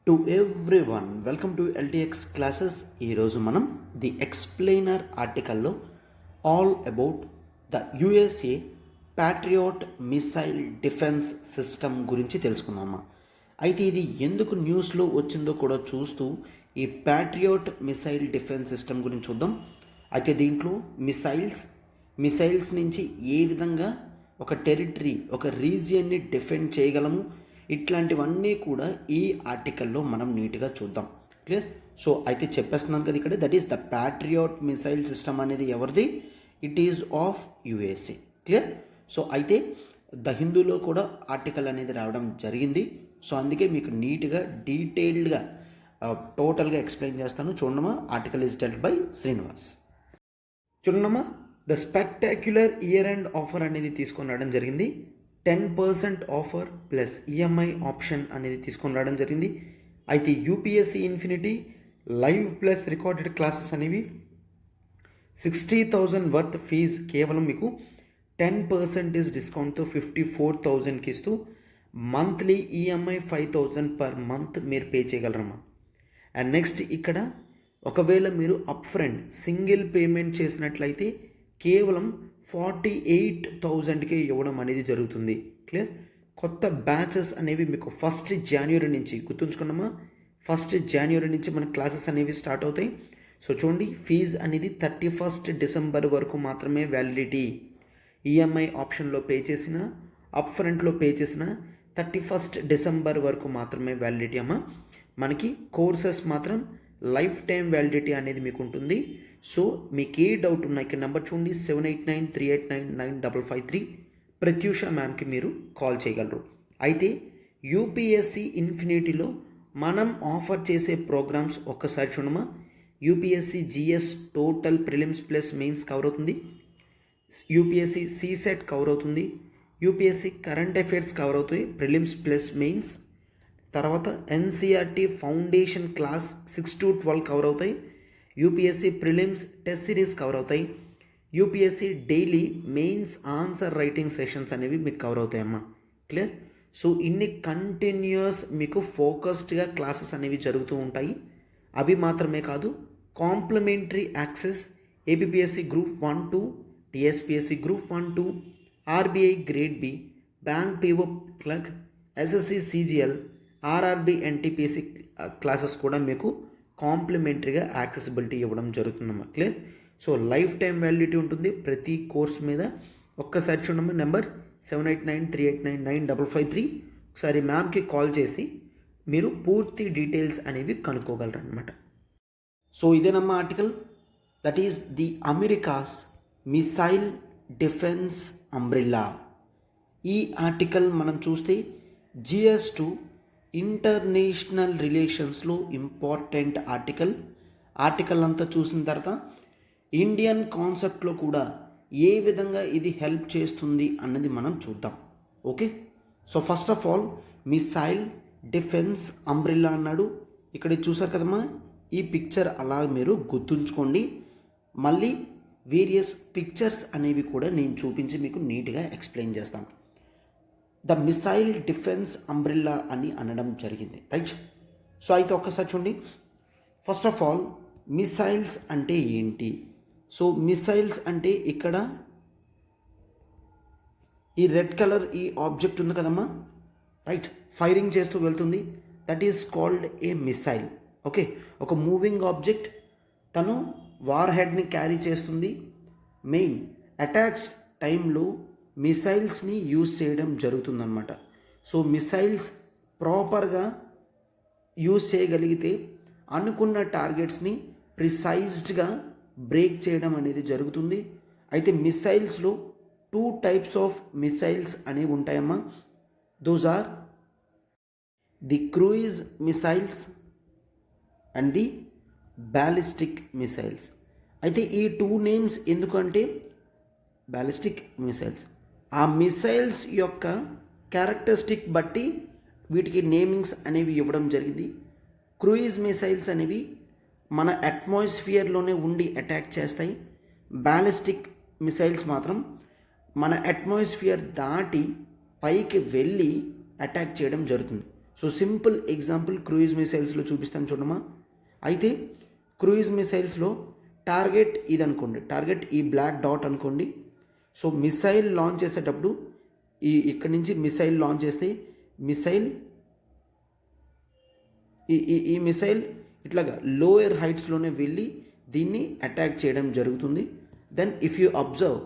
To everyone welcome to LTX classes. ఈరోజు మనం the explainer ఆర్టికల్లో all about the USA patriot missile defence system గురించి తెలుసుకుందామా. అయితే ఇది ఎందుకు న్యూస్లో వచ్చిందో కూడా చూస్తూ ఈ ప్యాట్రియాట్ మిసైల్ డిఫెన్స్ సిస్టమ్ గురించి చూద్దాం. అయితే దీంట్లో మిసైల్స్ నుంచి ఏ విధంగా ఒక టెరిటరీ, ఒక రీజియన్ని డిఫెండ్ చేయగలము, ఇట్లాంటివన్నీ కూడా ఈ ఆర్టికల్లో మనం నీట్గా చూద్దాం. క్లియర్? సో అయితే చెప్పేస్తున్నాను కదా ఇక్కడ, that is the patriot missile system అనేది ఎవరిది? It is of USA. Clear? So అయితే ద హిందూలో కూడా ఆర్టికల్ అనేది రావడం జరిగింది. సో అందుకే మీకు నీట్గా డీటెయిల్డ్గా టోటల్గా ఎక్స్ప్లెయిన్ చేస్తాను. చూడమ్మా, article is dealt by Srinivas. చూడమ్మా, the spectacular year end offer అనేది తీసుకొని రావడం జరిగింది. 10% ఆఫర్ ప్లస్ ఈఎంఐ ఆప్షన్ అనేది తీసుకొని రావడం జరిగింది. అయితే UPSC infinity live plus recorded classes అనేవి 60,000 వర్త్ ఫీజ్ కేవలం మీకు 10% డిస్కౌంట్తో 54,000కి ఇస్తూ మంత్లీ ఈఎంఐ 5,000 పర్ మంత్ మీరు పే చేయగలరమ్మా. అండ్ నెక్స్ట్ ఇక్కడ ఒకవేళ మీరు అప్ ఫ్రంట్ సింగిల్ పేమెంట్ చేసినట్లయితే కేవలం 48,000కే ఇవ్వడం అనేది జరుగుతుంది. క్లియర్? కొత్త బ్యాచెస్ అనేవి మీకు 1 జనవరి నుంచి, గుర్తుంచుకున్నామా, 1 జనవరి నుంచి మన క్లాసెస్ అనేవి స్టార్ట్ అవుతాయి. సో చూడండి, ఫీజు అనేది 31 డిసెంబర్ వరకు మాత్రమే వ్యాలిడిటీ. ఈఎంఐ ఆప్షన్లో పే చేసిన, అప్ ఫ్రంట్లో పే చేసిన 31 డిసెంబర్ వరకు మాత్రమే వ్యాలిడిటీ అమ్మా. మనకి కోర్సెస్ మాత్రం లైఫ్ టైం వ్యాలిడిటీ అనేది మీకు ఉంటుంది. సో మీకు ఏ డౌట్ ఉన్నా ఇక్కడ నెంబర్ చూడండి, 7893899553, ప్రత్యూష మ్యామ్కి మీరు కాల్ చేయగలరు. అయితే యూపీఎస్సీ ఇన్ఫినిటీలో మనం ఆఫర్ చేసే ప్రోగ్రామ్స్ ఒక్కసారి చూడమా. UPSC GS total prelims plus mains cover అవుతుంది, యూపీఎస్సీ సీసెట్ కవర్ అవుతుంది, యూపీఎస్సీ కరెంట్ అఫైర్స్ కవర్ అవుతాయి ప్రిలిమ్స్ ప్లస్ మెయిన్స్. తర్వాత NCERT foundation class 6 to 12 cover అవుతాయి, UPSC prelims test series cover అవుతాయి, UPSC daily mains answer writing sessions అనేవి మీకు cover అవుతాయమ్మా. Clear? So ఇన్ని కంటిన్యూస్ మీకు ఫోకస్డ్గా క్లాసెస్ అనేవి జరుగుతూ ఉంటాయి. అవి మాత్రమే కాదు, complimentary access APPSC group 1-2, TSPSC group 1-2, RBI grade B, bank PO clerk, SSC CGL, RRB NTPC classes కూడా మీకు కాంప్లిమెంటరీగా యాక్సెసిబిలిటీ ఇవ్వడం జరుగుతుందమ్మా. Clear? So life time validity ఉంటుంది ప్రతి కోర్స్ మీద. ఒక్కసారి చూడమ్మా, నెంబర్ 7893899553, ఒకసారి మ్యామ్కి కాల్ చేసి మీరు పూర్తి డీటెయిల్స్ అనేవి కనుక్కోగలరు అనమాట. సో ఇదేనమ్మా article, that is the America's missile defence umbrella. ఈ ఆర్టికల్ మనం చూస్తే GS2 ఇంటర్నేషనల్ రిలేషన్స్లో ఇంపార్టెంట్ ఆర్టికల్ అంతా చూసిన తర్వాత ఇండియన్ కాన్సెప్ట్లో కూడా ఏ విధంగా ఇది హెల్ప్ చేస్తుంది అన్నది మనం చూద్దాం. Okay, so first of all missile defence umbrella అన్నాడు. ఇక్కడ చూసారు కదమ్మా, ఈ పిక్చర్ అలా మీరు గుర్తుంచుకోండి. మళ్ళీ వేరియస్ పిక్చర్స్ అనేవి కూడా నేను చూపించి మీకు నీట్గా ఎక్స్ప్లెయిన్ చేస్తాను. ద మిసైల్ డిఫెన్స్ అంబ్రిల్లా అని అనడం జరిగింది, రైట్? సో అయితే ఒక్కసారి చూడండి, ఫస్ట్ ఆఫ్ ఆల్ మిసైల్స్ అంటే ఏంటి? సో మిసైల్స్ అంటే ఇక్కడ ఈ రెడ్ కలర్ ఈ ఆబ్జెక్ట్ ఉంది కదమ్మా, రైట్, ఫైరింగ్ చేస్తూ వెళ్తుంది, that is called a missile. Okay, ఒక మూవింగ్ ఆబ్జెక్ట్, తను వార్ హెడ్ని క్యారీ చేస్తుంది. మెయిన్ అటాక్స్ టైంలో మిసైల్స్ని యూజ్ చేయడం జరుగుతుందన్నమాట. సో మిసైల్స్ ప్రాపర్గా యూజ్ చేయగలిగితే అనుకున్న టార్గెట్స్ని ప్రిసైజ్డ్గా బ్రేక్ చేయడం అనేది జరుగుతుంది. అయితే మిసైల్స్లో 2 types ఆఫ్ మిసైల్స్ అనేవి ఉంటాయమ్మా. Those are the cruise missiles and the ballistic missiles. అయితే ఈ 2 నేమ్స్ ఎందుకంటే బ్యాలిస్టిక్ మిసైల్స్, ఆ మిసైల్స్ యొక్క క్యారెక్టరిస్టిక్ బట్టి వీటికి నేమింగ్స్ అనేవి ఇవ్వడం జరిగింది. క్రూయిజ్ మిసైల్స్ అనేవి మన అట్మాస్ఫియర్లోనే ఉండి అటాక్ చేస్తాయి. బ్యాలిస్టిక్ మిసైల్స్ మాత్రం మన అట్మాస్ఫియర్ దాటి పైకి వెళ్ళి అటాక్ చేయడం జరుగుతుంది. సో సింపుల్ ఎగ్జాంపుల్ క్రూయిజ్ మిసైల్స్లో చూపిస్తాను చూడమ్మా. అయితే క్రూయిజ్ మిసైల్స్లో టార్గెట్ ఇది అనుకోండి, టార్గెట్ ఈ బ్లాక్ డాట్ అనుకోండి. సో మిసైల్ లాంచ్ చేసేటప్పుడు ఇక్కడి నుంచి మిసైల్ లాంచ్ చేస్తే మిసైల్ ఈ మిసైల్ ఇట్లాగా లోయర్ హైట్స్లోనే వెళ్ళి దీన్ని అటాక్ చేయడం జరుగుతుంది. Then if you observe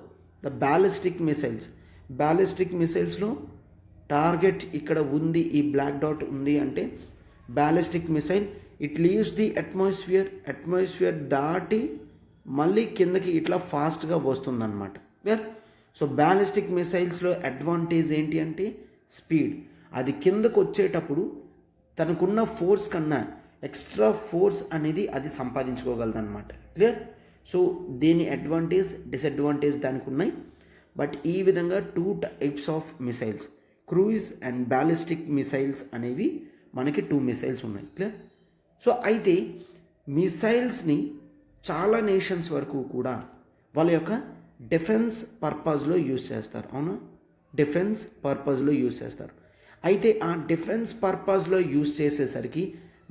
the ballistic మిసైల్స్లో టార్గెట్ ఇక్కడ ఉంది, ఈ బ్లాక్ డాట్ ఉంది అంటే ballistic missile it leaves the atmosphere దాటి మళ్ళీ కిందకి ఇట్లా ఫాస్ట్గా వస్తుందన్నమాట. క్లియర్. సో బ్యాలిస్టిక్ మిసైల్స్లో అడ్వాంటేజ్ ఏంటి అంటే స్పీడ్. అది కిందకు వచ్చేటప్పుడు తనకున్న ఫోర్స్ కన్నా ఎక్స్ట్రా ఫోర్స్ అనేది అది సంపాదించుకోగలదు అనమాట. క్లియర్. సో దీని అడ్వాంటేజ్ డిసడ్వాంటేజ్ దానికి ఉన్నాయి. బట్ ఈ విధంగా 2 types of missiles, cruise and ballistic missiles అనేవి మనకి 2 మిసైల్స్ ఉన్నాయి. క్లియర్. సో అయితే మిసైల్స్ని చాలా నేషన్స్ వరకు కూడా వాళ్ళ యొక్క డిఫెన్స్ పర్పస్లో యూజ్ చేస్తారు. అవునా, డిఫెన్స్ పర్పస్లో యూజ్ చేస్తారు. అయితే ఆ డిఫెన్స్ పర్పస్లో యూజ్ చేసేసరికి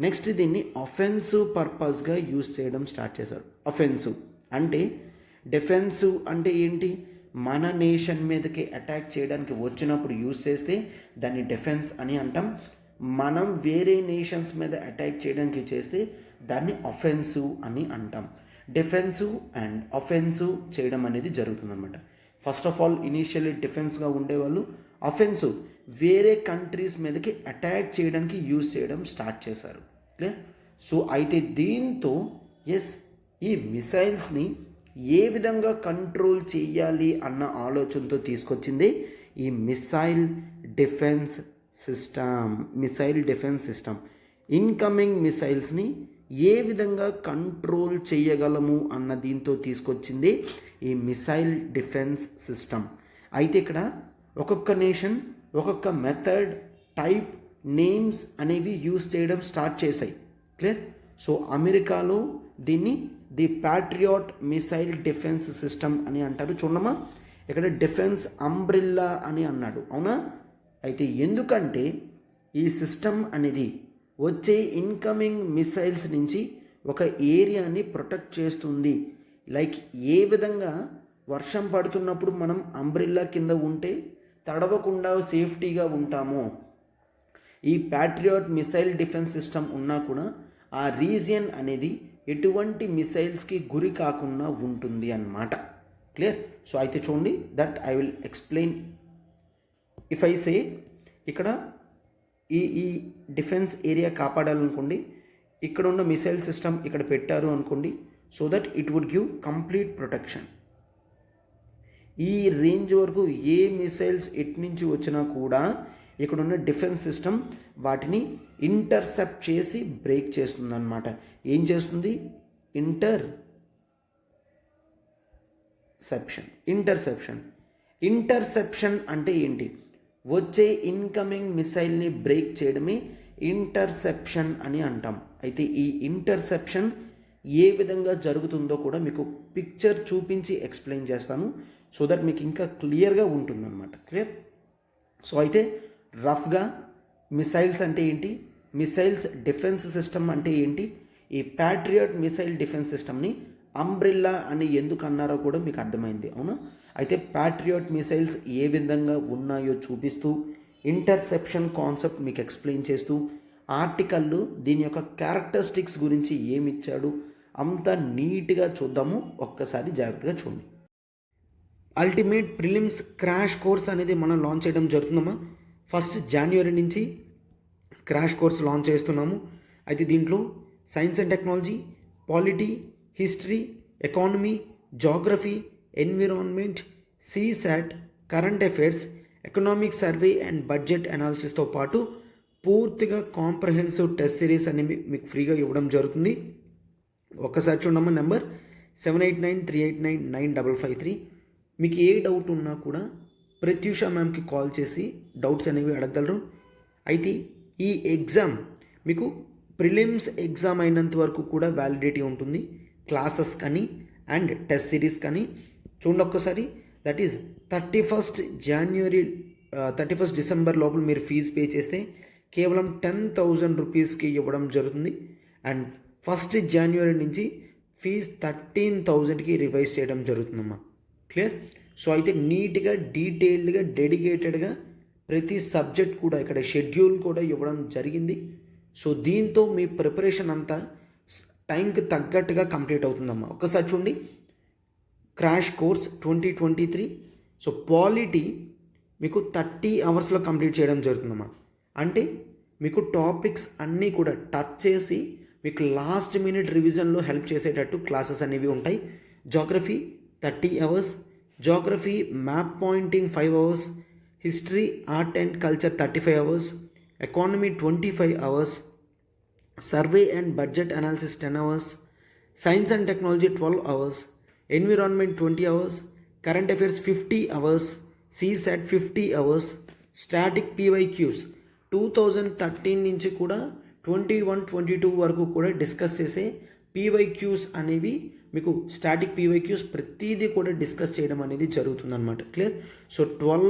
నెక్స్ట్ దీన్ని అఫెన్సివ్ పర్పస్గా యూజ్ చేయడం స్టార్ట్ చేశారు. అఫెన్సివ్ అంటే, డిఫెన్సివ్ అంటే ఏంటి, మన నేషన్ మీదకి అటాక్ చేయడానికి వచ్చినప్పుడు యూజ్ చేస్తే దాన్ని డిఫెన్స్ అని అంటాం. మనం వేరే నేషన్స్ మీద అటాక్ చేయడానికి చేస్తే దాన్ని అఫెన్సివ్ అని అంటాం. డిఫెన్సివ్ అండ్ అఫెన్సివ్ చేయడం అనేది జరుగుతుందన్నమాట. ఫస్ట్ ఆఫ్ ఆల్ ఇనీషియల్లీ డిఫెన్స్గా ఉండేవాళ్ళు అఫెన్సివ్ వేరే కంట్రీస్ మీదకి అటాక్ చేయడానికి యూజ్ చేయడం స్టార్ట్ చేశారు. క్లియర్. సో అయితే దీంతో ఈ మిసైల్స్ని ఏ విధంగా కంట్రోల్ చేయాలి అన్న ఆలోచనతో తీసుకొచ్చింది ఈ మిసైల్ డిఫెన్స్ సిస్టమ్. ఇన్కమింగ్ మిసైల్స్ని ఏ విధంగా కంట్రోల్ చేయగలము అన్న దీంతో తీసుకొచ్చింది ఈ మిసైల్ డిఫెన్స్ సిస్టమ్. అయితే ఇక్కడ ఒక్కొక్క నేషన్ ఒక్కొక్క మెథడ్, టైప్, నేమ్స్ అనేవి యూజ్ చేయడం స్టార్ట్ చేశాయి. క్లియర్. సో అమెరికాలో దీన్ని the patriot missile defence system అని అంటారు. చూడమ్మా, ఇక్కడ డిఫెన్స్ అంబ్రిల్లా అని అన్నాడు. అవునా. అయితే ఎందుకంటే ఈ సిస్టమ్ అనేది వచ్చే ఇన్కమింగ్ మిసైల్స్ నుంచి ఒక ఏరియాని ప్రొటెక్ట్ చేస్తుంది. లైక్ ఏ విధంగా వర్షం పడుతున్నప్పుడు మనం అంబ్రిల్లా కింద ఉంటే తడవకుండా సేఫ్టీగా ఉంటామో, ఈ ప్యాట్రియాట్ మిసైల్ డిఫెన్స్ సిస్టమ్ ఉన్నా కూడా ఆ రీజియన్ అనేది ఎటువంటి మిసైల్స్కి గురి కాకుండా ఉంటుంది అన్నమాట. క్లియర్. సో అయితే చూడండి, that I will explain. If I say ఇక్కడ ఈ డిఫెన్స్ ఏరియా కాపాడాలనుకోండి, ఇక్కడ ఉన్న మిసైల్ సిస్టమ్ ఇక్కడ పెట్టారు అనుకోండి, so that it would give complete protection. ఈ రేంజ్ వరకు ఏ మిసైల్స్ ఎటు నుంచి వచ్చినా కూడా ఇక్కడ ఉన్న డిఫెన్స్ సిస్టమ్ వాటిని ఇంటర్సెప్ట్ చేసి బ్రేక్ చేస్తుంది అన్నమాట. ఏం చేస్తుంది? ఇంటర్సెప్షన్ అంటే ఏంటి? వచ్చే ఇన్కమింగ్ మిసైల్ని బ్రేక్ చేయడమే ఇంటర్సెప్షన్ అని అంటాం. అయితే ఈ ఇంటర్సెప్షన్ ఏ విధంగా జరుగుతుందో కూడా మీకు పిక్చర్ చూపించి ఎక్స్ప్లెయిన్ చేస్తాను, సో దట్ మీకు ఇంకా క్లియర్గా ఉంటుందన్నమాట. క్లియర్. సో అయితే రఫ్గా మిసైల్స్ అంటే ఏంటి, మిసైల్స్ డిఫెన్స్ సిస్టమ్ అంటే ఏంటి, ఈ ప్యాట్రియాట్ మిసైల్ డిఫెన్స్ సిస్టమ్ని అంబ్రిల్లా అని ఎందుకు అన్నారో కూడా మీకు అర్థమైంది. అవునా. అయితే ప్యాట్రియాట్ మిసైల్స్ ఏ విధంగా ఉన్నాయో చూపిస్తూ ఇంటర్సెప్షన్ కాన్సెప్ట్ మీకు ఎక్స్ప్లెయిన్ చేస్తూ ఆర్టికల్లో దీని యొక్క క్యారెక్టరిస్టిక్స్ గురించి ఏమిచ్చాడు అంత నీట్గా చూద్దాము. ఒక్కసారి జాగ్రత్తగా చూడండి. అల్టిమేట్ ప్రిలిమ్స్ క్రాష్ కోర్స్ అనేది మనం లాంచ్ చేయడం జరుగుతుందమ్మా. 1 జనవరి నుంచి క్రాష్ కోర్స్ లాంచ్ చేస్తున్నాము. అయితే దీంట్లో science and technology, polity, history, economy, geography, environment, CSAT, current affairs, economic survey and budget అనాలిసిస్తో పాటు పూర్తిగా కాంప్రహెన్సివ్ టెస్ట్ సిరీస్ అనేవి మీకు ఫ్రీగా ఇవ్వడం జరుగుతుంది. ఒక్కసారి చూడమ్మా, నెంబర్ 7893899553. మీకు ఏ డౌట్ ఉన్నా కూడా ప్రత్యూష మ్యామ్కి కాల్ చేసి డౌట్స్ అనేవి అడగగలరు. అయితే ఈ ఎగ్జామ్ మీకు ప్రిలిమ్స్ ఎగ్జామ్ అయినంత వరకు కూడా వ్యాలిడిటీ ఉంటుంది, క్లాసెస్ కానీ అండ్ టెస్ట్ సిరీస్ కానీ. చూడండి ఒక్కసారి, దట్ ఈజ్ 31 డిసెంబర్ లోపల మీరు ఫీజు పే చేస్తే కేవలం 10,000 రూపీస్కి ఇవ్వడం జరుగుతుంది. అండ్ 1st January నుంచి ఫీజ్ 13,000కి రివైజ్ చేయడం జరుగుతుందమ్మా. క్లియర్? సో అయితే నీట్గా డీటెయిల్డ్గా డెడికేటెడ్గా ప్రతి సబ్జెక్ట్ కూడా ఇక్కడ షెడ్యూల్ కూడా ఇవ్వడం జరిగింది. సో దీంతో మీ ప్రిపరేషన్ అంతా టైంకి తగ్గట్టుగా కంప్లీట్ అవుతుందమ్మా. ఒక్కసారి చూడండి, క్రాష్ కోర్స్ 2023. సో పాలిటీ మీకు 30 అవర్స్లో కంప్లీట్ చేయడం జరుగుతుందమ్మా. అంటే మీకు టాపిక్స్ అన్నీ కూడా టచ్ చేసి మీకు లాస్ట్ మినిట్ రివిజన్లో హెల్ప్ చేసేటట్టు క్లాసెస్ అనేవి ఉంటాయి. Geography 30 hours, geography map pointing 5 hours, history art and culture 35 hours, economy 25 hours, survey and budget analysis 10 hours, science and technology 12 hours, environment 20 hours, current affairs 50 hours, CSAT 50 hours, static PYQs 2013 నుంచి కూడా 21-22 వరకు కూడా discuss చేసే PYQs అనేవి మీకు static PYQs ప్రతిదీ కూడా discuss చేయడం అనేది జరుగుతుందన్నమాట. క్లియర్? సో 12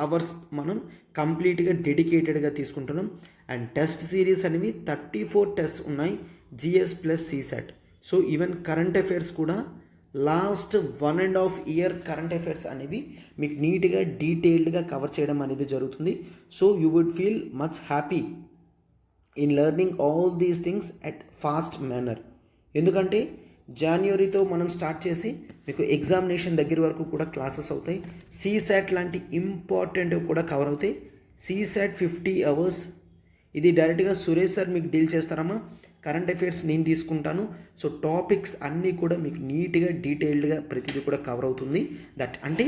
అవర్స్ మనం కంప్లీట్గా డెడికేటెడ్గా తీసుకుంటున్నాం. అండ్ టెస్ట్ సిరీస్ అనేవి 34 టెస్ట్ ఉన్నాయి, GS plus CSAT. So even current affairs కూడా లాస్ట్ 1.5 year కరెంట్ అఫైర్స్ అనేవి మీకు నీట్గా డీటెయిల్డ్గా కవర్ చేయడం అనేది జరుగుతుంది. So you would feel much happy in learning all these things at fast manner. ఎందుకంటే జనవరితో మనం స్టార్ట్ చేసి మీకు ఎగ్జామినేషన్ దగ్గర వరకు కూడా క్లాసెస్ అవుతాయి. CSAT లాంటి ఇంపార్టెంట్ కూడా కవర్ అవుతాయి. CSAT 50 అవర్స్ ఇది డైరెక్ట్గా సురేష్ సార్ మీకు డీల్ చేస్తారమ్మా. కరెంట్ అఫైర్స్ నేను తీసుకుంటాను. సో టాపిక్స్ అన్నీ కూడా మీకు నీట్గా డీటెయిల్డ్గా ప్రతిదీ కూడా కవర్ అవుతుంది. దట్ అంటే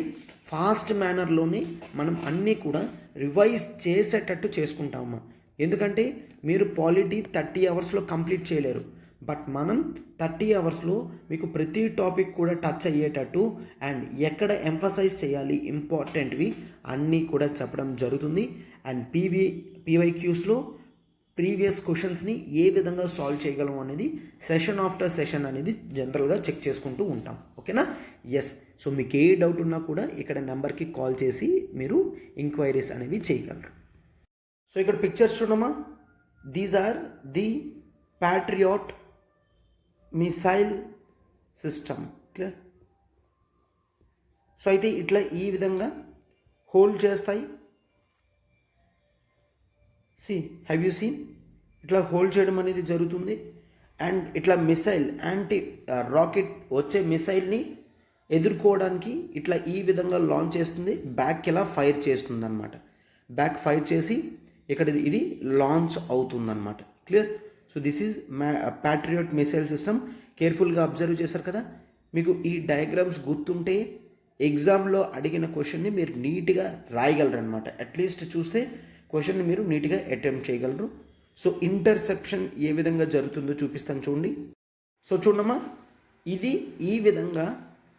ఫాస్ట్ మేనర్లోనే మనం అన్నీ కూడా రివైజ్ చేసేటట్టు చేసుకుంటామమ్మా. ఎందుకంటే మీరు పాలిటీ 30 అవర్స్లో కంప్లీట్ చేయలేరు, బట్ మనం 30 అవర్స్లో మీకు ప్రతి టాపిక్ కూడా టచ్ అయ్యేటట్టు అండ్ ఎక్కడ ఎంఫసైజ్ చేయాలి ఇంపార్టెంట్వి అన్నీ కూడా చెప్పడం జరుగుతుంది. అండ్ PYQస్లో ప్రీవియస్ క్వశ్చన్స్ని ఏ విధంగా సాల్వ్ చేయగలం అనేది సెషన్ ఆఫ్టర్ సెషన్ అనేది జనరల్గా చెక్ చేసుకుంటూ ఉంటాం. ఓకేనా? ఎస్. సో మీకు ఏ డౌట్ ఉన్నా కూడా ఇక్కడ నెంబర్కి కాల్ చేసి మీరు ఎంక్వైరీస్ అనేవి చేయగలరు. సో ఇక్కడ పిక్చర్స్ చూడమ్మా. These are the patriot missile system. Clear? So అయితే ఇట్లా ఈ విధంగా హోల్డ్ చేస్తాయి. Have you seen? ఇట్లా హోల్డ్ చేయడం అనేది జరుగుతుంది. అండ్ ఇట్లా మిసైల్ యాంటీ రాకెట్ వచ్చే మిసైల్ని ఎదుర్కోవడానికి ఇట్లా ఈ విధంగా లాంచ్ చేస్తుంది. బ్యాక్ ఇలా ఫైర్ చేస్తుంది అనమాట. బ్యాక్ ఫైర్ చేసి ఇక్కడ ఇది లాంచ్ అవుతుందన్నమాట. Clear? So this is patriot missile system. కేర్ఫుల్గా అబ్జర్వ్ చేశారు కదా. మీకు ఈ డయాగ్రామ్స్ గుర్తుంటే ఎగ్జామ్లో అడిగిన క్వశ్చన్ని మీరు నీట్గా రాయగలరు అనమాట. అట్లీస్ట్ చూస్తే క్వశ్చన్ని మీరు నీట్గా అటెంప్ట్ చేయగలరు. సో ఇంటర్సెప్షన్ ఏ విధంగా జరుగుతుందో చూపిస్తాను చూడండి. సో చూడమ్మా, ఇది ఈ విధంగా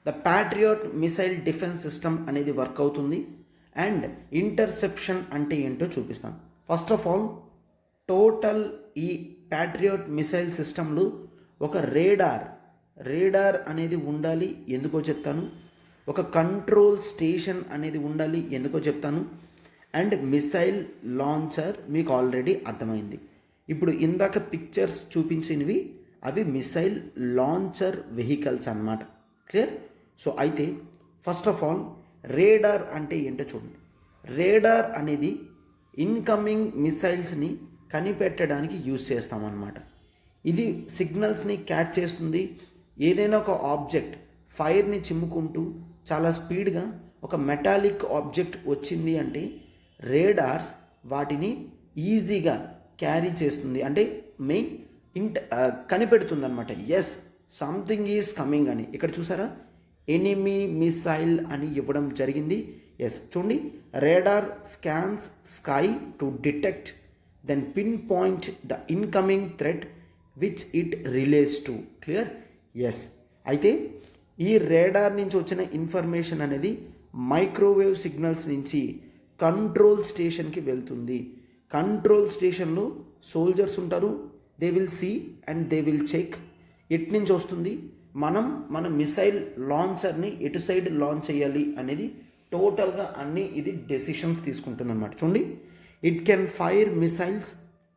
the patriot missile defence system అనేది వర్క్ అవుతుంది. అండ్ ఇంటర్సెప్షన్ అంటే ఏంటో చూపిస్తాను. ఫస్ట్ ఆఫ్ ఆల్ టోటల్ ఈ ప్యాట్రియాట్ మిసైల్ సిస్టంలో ఒక రేడార్ అనేది ఉండాలి. ఎందుకో చెప్తాను. ఒక కంట్రోల్ స్టేషన్ అనేది ఉండాలి. ఎందుకో చెప్తాను. అండ్ మిసైల్ లాంచర్ మీకు ఆల్రెడీ అర్థమైంది. ఇప్పుడు ఇందాక పిక్చర్స్ చూపించినవి అవి మిసైల్ లాంచర్ వెహికల్స్ అన్నమాట. క్లియర్? సో అయితే ఫస్ట్ ఆఫ్ ఆల్ రేడార్ అంటే ఏంటో చూడండి. రేడార్ అనేది ఇన్కమింగ్ మిసైల్స్ని కనిపెట్టడానికి యూజ్ చేస్తామన్నమాట. ఇది సిగ్నల్స్ని క్యాచ్ చేస్తుంది. ఏదైనా ఒక ఆబ్జెక్ట్ ఫైర్ని చిమ్ముకుంటూ చాలా స్పీడ్గా ఒక మెటాలిక్ ఆబ్జెక్ట్ వచ్చింది అంటే రేడార్స్ వాటిని ఈజీగా క్యారీ చేస్తుంది. అంటే మెయిన్ కనిపెడుతుంది అనమాట. ఎస్, సంథింగ్ ఈజ్ కమింగ్ అని. ఇక్కడ చూసారా, ఎనిమీ మిసైల్ అని ఇవ్వడం జరిగింది. ఎస్, చూడండి. Radar scans sky to detect then pin point the incoming threat which it relays to. Clear? Yes. అయితే ఈ రేడార్ నుంచి వచ్చిన ఇన్ఫర్మేషన్ అనేది మైక్రోవేవ్ సిగ్నల్స్ నుంచి కంట్రోల్ స్టేషన్కి వెళ్తుంది. కంట్రోల్ స్టేషన్లో సోల్జర్స్ ఉంటారు. They will see and they will check ఎటు నుంచి వస్తుంది, మన మిసైల్ లాంచర్ని ఎటు సైడ్ లాంచ్ చేయాలి అనేది టోటల్గా అన్నీ ఇది డెసిషన్స్ తీసుకుంటుంది అనమాట. చూడండి, It can fire missiles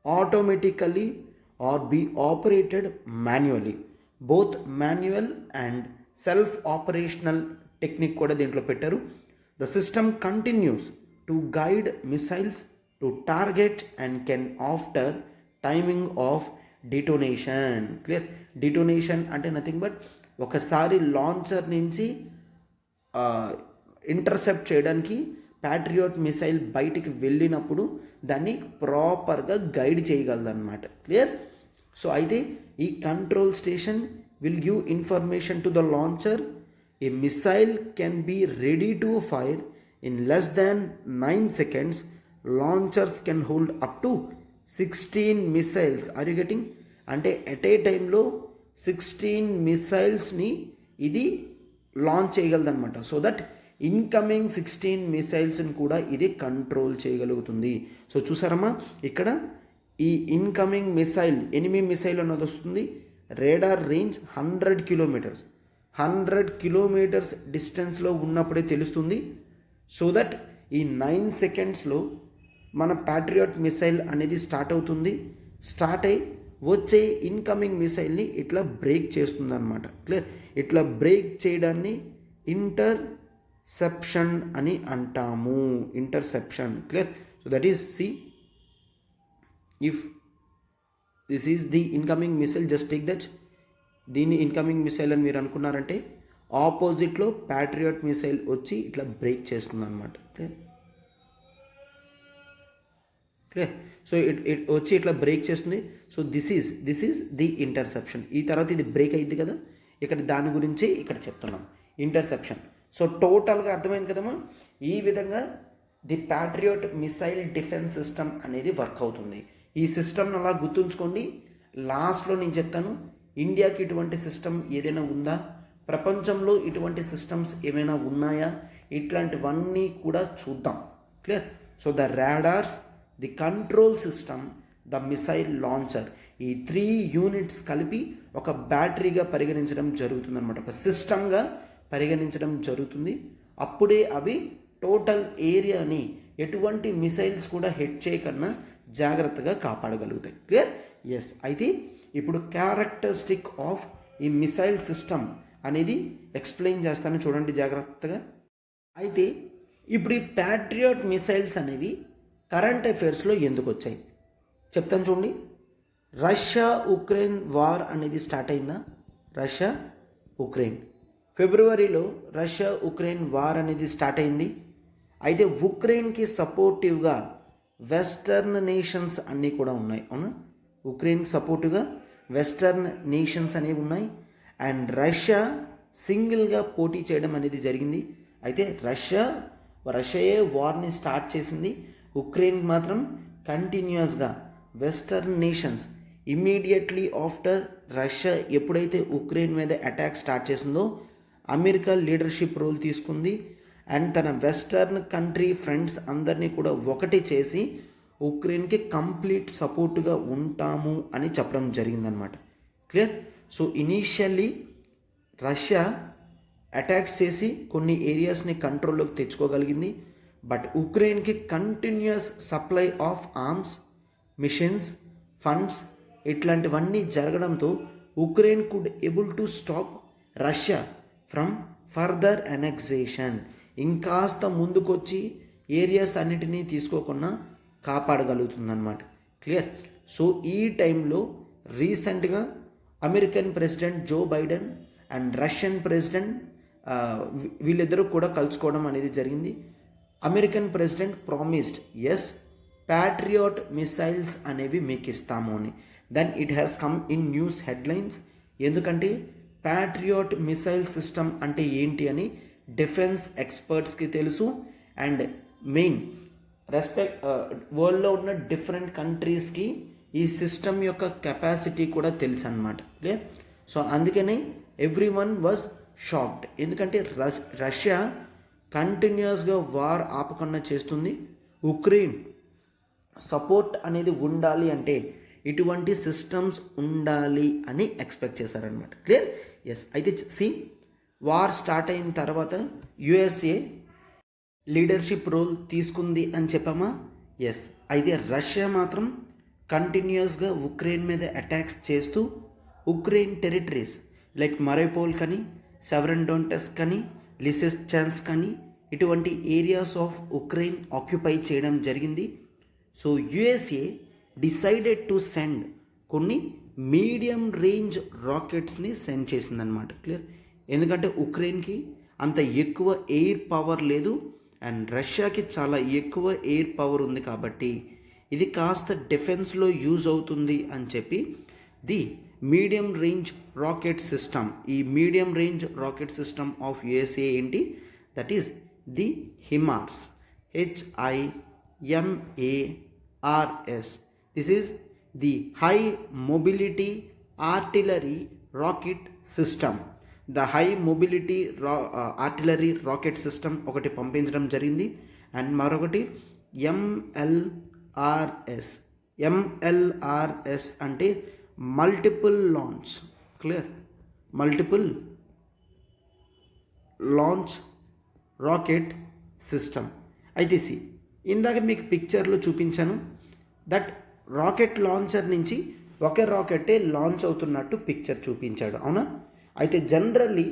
automatically or be operated manually. Both manual and self operational technique కూడా దీంట్లో పెట్టారు. The system continues to guide missiles to target and can after timing of detonation. Clear? Detonation అంటే nothing but ఒకసారి launcher నుంచి intercept చేయడానికి Patriot missile బయటికి వెళ్ళినప్పుడు దాన్ని ప్రాపర్గా గైడ్ చేయగలదన్నమాట. క్లియర్? సో అయితే ఈ control station will give information to the launcher. A missile can be ready to fire in less than 9 seconds. Launchers can hold up to 16 missiles. Are you getting? అంటే at a టైంలో 16 మిసైల్స్ని ఇది launch చేయగలదన్నమాట. So that incoming 16 మిసైల్స్ని కూడా ఇది control చేయగలుగుతుంది. So చూసారమ్మా, ఇక్కడ ఈ ఇన్కమింగ్ మిసైల్ ఎనిమీ మిసైల్ అన్నది వస్తుంది. Radar range 100 kilometers. 100 kilometers డిస్టెన్స్లో ఉన్నప్పుడే తెలుస్తుంది. సో దట్ ఈ 9 secondsలో మన ప్యాట్రియాట్ మిసైల్ అనేది స్టార్ట్ అవుతుంది. స్టార్ట్ అయ్యి వచ్చే ఇన్కమింగ్ మిసైల్ని ఇట్లా బ్రేక్ చేస్తుంది అనమాట. క్లియర్? ఇట్లా బ్రేక్ చేయడాన్ని ఇంటర్సెప్షన్ అని అంటాము. Interception. Clear? So that is see, if this is the incoming missile, just take that. దీన్ని ఇన్కమింగ్ మిసైల్ అని మీరు అనుకున్నారంటే ఆపోజిట్లో ప్యాట్రియాట్ మిసైల్ వచ్చి ఇట్లా బ్రేక్ చేస్తుంది అనమాట. క్లియర్? క్లియర్? సో ఇట్ వచ్చి ఇట్లా బ్రేక్ చేస్తుంది. So this is the interception. ఈ తర్వాత ఇది బ్రేక్ అయింది కదా, ఇక్కడ దాని గురించి ఇక్కడ చెప్తున్నాం, ఇంటర్సెప్షన్. సో టోటల్గా అర్థమైంది కదమ్మా. ఈ విధంగా the patriot missile defence system అనేది వర్క్ అవుతుంది. ఈ సిస్టమ్ని అలా గుర్తుంచుకోండి. లాస్ట్లో నేను చెప్తాను, ఇండియాకి ఇటువంటి సిస్టమ్ ఏదైనా ఉందా, ప్రపంచంలో ఇటువంటి సిస్టమ్స్ ఏమైనా ఉన్నాయా, ఇట్లాంటివన్నీ కూడా చూద్దాం. Clear? So the radars, the control system, the missile launcher, ఈ 3 units కలిపి ఒక బ్యాటరీగా పరిగణించడం జరుగుతుంది అనమాట. ఒక సిస్టమ్గా పరిగణించడం జరుగుతుంది. అప్పుడే అవి టోటల్ ఏరియాని ఎటువంటి మిసైల్స్ కూడా హిట్ చేయకన్నా జాగ్రత్తగా కాపాడగలుగుతాయి. క్లియర్? ఎస్. అయితే ఇప్పుడు క్యారెక్టరిస్టిక్ ఆఫ్ ఈ మిసైల్ సిస్టమ్ అనేది ఎక్స్ప్లెయిన్ చేస్తాను, చూడండి జాగ్రత్తగా. అయితే ఇప్పుడు ఈ ప్యాట్రియాట్ మిసైల్స్ అనేవి కరెంట్ అఫైర్స్లో ఎందుకు వచ్చాయి చెప్తాను చూడండి. రష్యా ఉక్రెయిన్ వార్ అనేది స్టార్ట్ అయిందా? రష్యా ఉక్రెయిన్ ఫిబ్రవరిలో రష్యా ఉక్రెయిన్ వార్ అనేది స్టార్ట్ అయింది. అయితే ఉక్రెయిన్కి సపోర్టివ్గా వెస్టర్న్ నేషన్స్ అన్నీ కూడా ఉన్నాయి. అవునా? ఉక్రెయిన్కి సపోర్టివ్గా వెస్టర్న్ నేషన్స్ అనేవి ఉన్నాయి. అండ్ రష్యా సింగిల్గా పోటీ చేయడం అనేది జరిగింది. అయితే రష్యాయే వార్ని స్టార్ట్ చేసింది. ఉక్రెయిన్ మాత్రం కంటిన్యూస్గా western nations immediately after Russia ఎప్పుడైతే ఉక్రెయిన్ మీద అటాక్ స్టార్ట్ చేసిందో అమెరికా లీడర్షిప్ రోల్ తీసుకుంది. అండ్ తన వెస్టర్న్ కంట్రీ ఫ్రెండ్స్ అందరినీ కూడా ఒకటి చేసి ఉక్రెయిన్కి కంప్లీట్ సపోర్టుగా ఉంటాము అని చెప్పడం జరిగిందనమాట. Clear? So initially Russia attacks చేసి కొన్ని ఏరియాస్ని కంట్రోల్లోకి తెచ్చుకోగలిగింది. బట్ ఉక్రెయిన్కి continuous supply of arms, missions, funds ఇట్లాంటివన్నీ జరగడంతో Ukraine could able to stop Russia from further annexation. ఇంకాస్త ముందుకొచ్చి ఏరియాస్ అన్నిటినీ తీసుకోకుండా కాపాడగలుగుతుందన్నమాట. క్లియర్? సో ఈ టైంలో రీసెంట్గా American president Joe Biden and Russian president వీళ్ళిద్దరూ కూడా కలుసుకోవడం అనేది జరిగింది. American president promised, yes patriot missiles అనేవి మీకు ఇస్తాము అని. Then it has come in news headlines. ఎందుకంటే ప్యాట్రియాట్ మిసైల్ సిస్టమ్ అంటే ఏంటి అని డిఫెన్స్ ఎక్స్పర్ట్స్కి తెలుసు. అండ్ మెయిన్ వరల్డ్లో ఉన్న డిఫరెంట్ కంట్రీస్కి ఈ సిస్టమ్ యొక్క కెపాసిటీ కూడా తెలుసు అన్నమాట. క్లియర్? సో అందుకనే ఎవ్రీ వన్ వాజ్ షాక్డ్. ఎందుకంటే రష్యా కంటిన్యూస్గా వార్ ఆపకుండా చేస్తుంది. ఉక్రెయిన్ సపోర్ట్ అనేది ఉండాలి అంటే ఇటువంటి సిస్టమ్స్ ఉండాలి అని ఎక్స్పెక్ట్ చేశారనమాట. క్లియర్? ఎస్. అయితే వార్ స్టార్ట్ అయిన తర్వాత యుఎస్ఏ లీడర్షిప్ రోల్ తీసుకుంది అని చెప్పామా. ఎస్. అయితే రష్యా మాత్రం కంటిన్యూస్గా ఉక్రెయిన్ మీద అటాక్స్ చేస్తూ ఉక్రెయిన్ టెరిటరీస్ లైక్ మరైపోల్ కానీ సెవరన్డోంటస్ కానీ లిసెస్చాన్స్ కానీ ఇటువంటి ఏరియాస్ ఆఫ్ ఉక్రెయిన్ ఆక్యుపై చేయడం జరిగింది. So USA decided to send కొన్ని మీడియం రేంజ్ రాకెట్స్ని సెండ్ చేసిందనమాట. క్లియర్. ఎందుకంటే ఉక్రెయిన్కి అంత ఎక్కువ ఎయిర్ పవర్ లేదు అండ్ రష్యాకి చాలా ఎక్కువ ఎయిర్ పవర్ ఉంది కాబట్టి ఇది కాస్త డిఫెన్స్లో యూజ్ అవుతుంది అని చెప్పి the medium range rocket system, ఈ medium range rocket system of USA ఏంటి, that is the HIMARS, HIMARS. This is the high mobility artillery rocket system. The high mobility artillery rocket system ఒకటి పంపించడం జరిగింది and మరొకటి MLRS అంటే multiple launch. Clear. Multiple launch rocket system. అయితే ఇందాక మీకు పిక్చర్లో చూపించాను దట్ రాకెట్ లాంచర్ నుంచి ఒకే రాకెటే లాంచ్ అవుతున్నట్టు పిక్చర్ చూపించాడు, అవునా. అయితే జనరల్లీ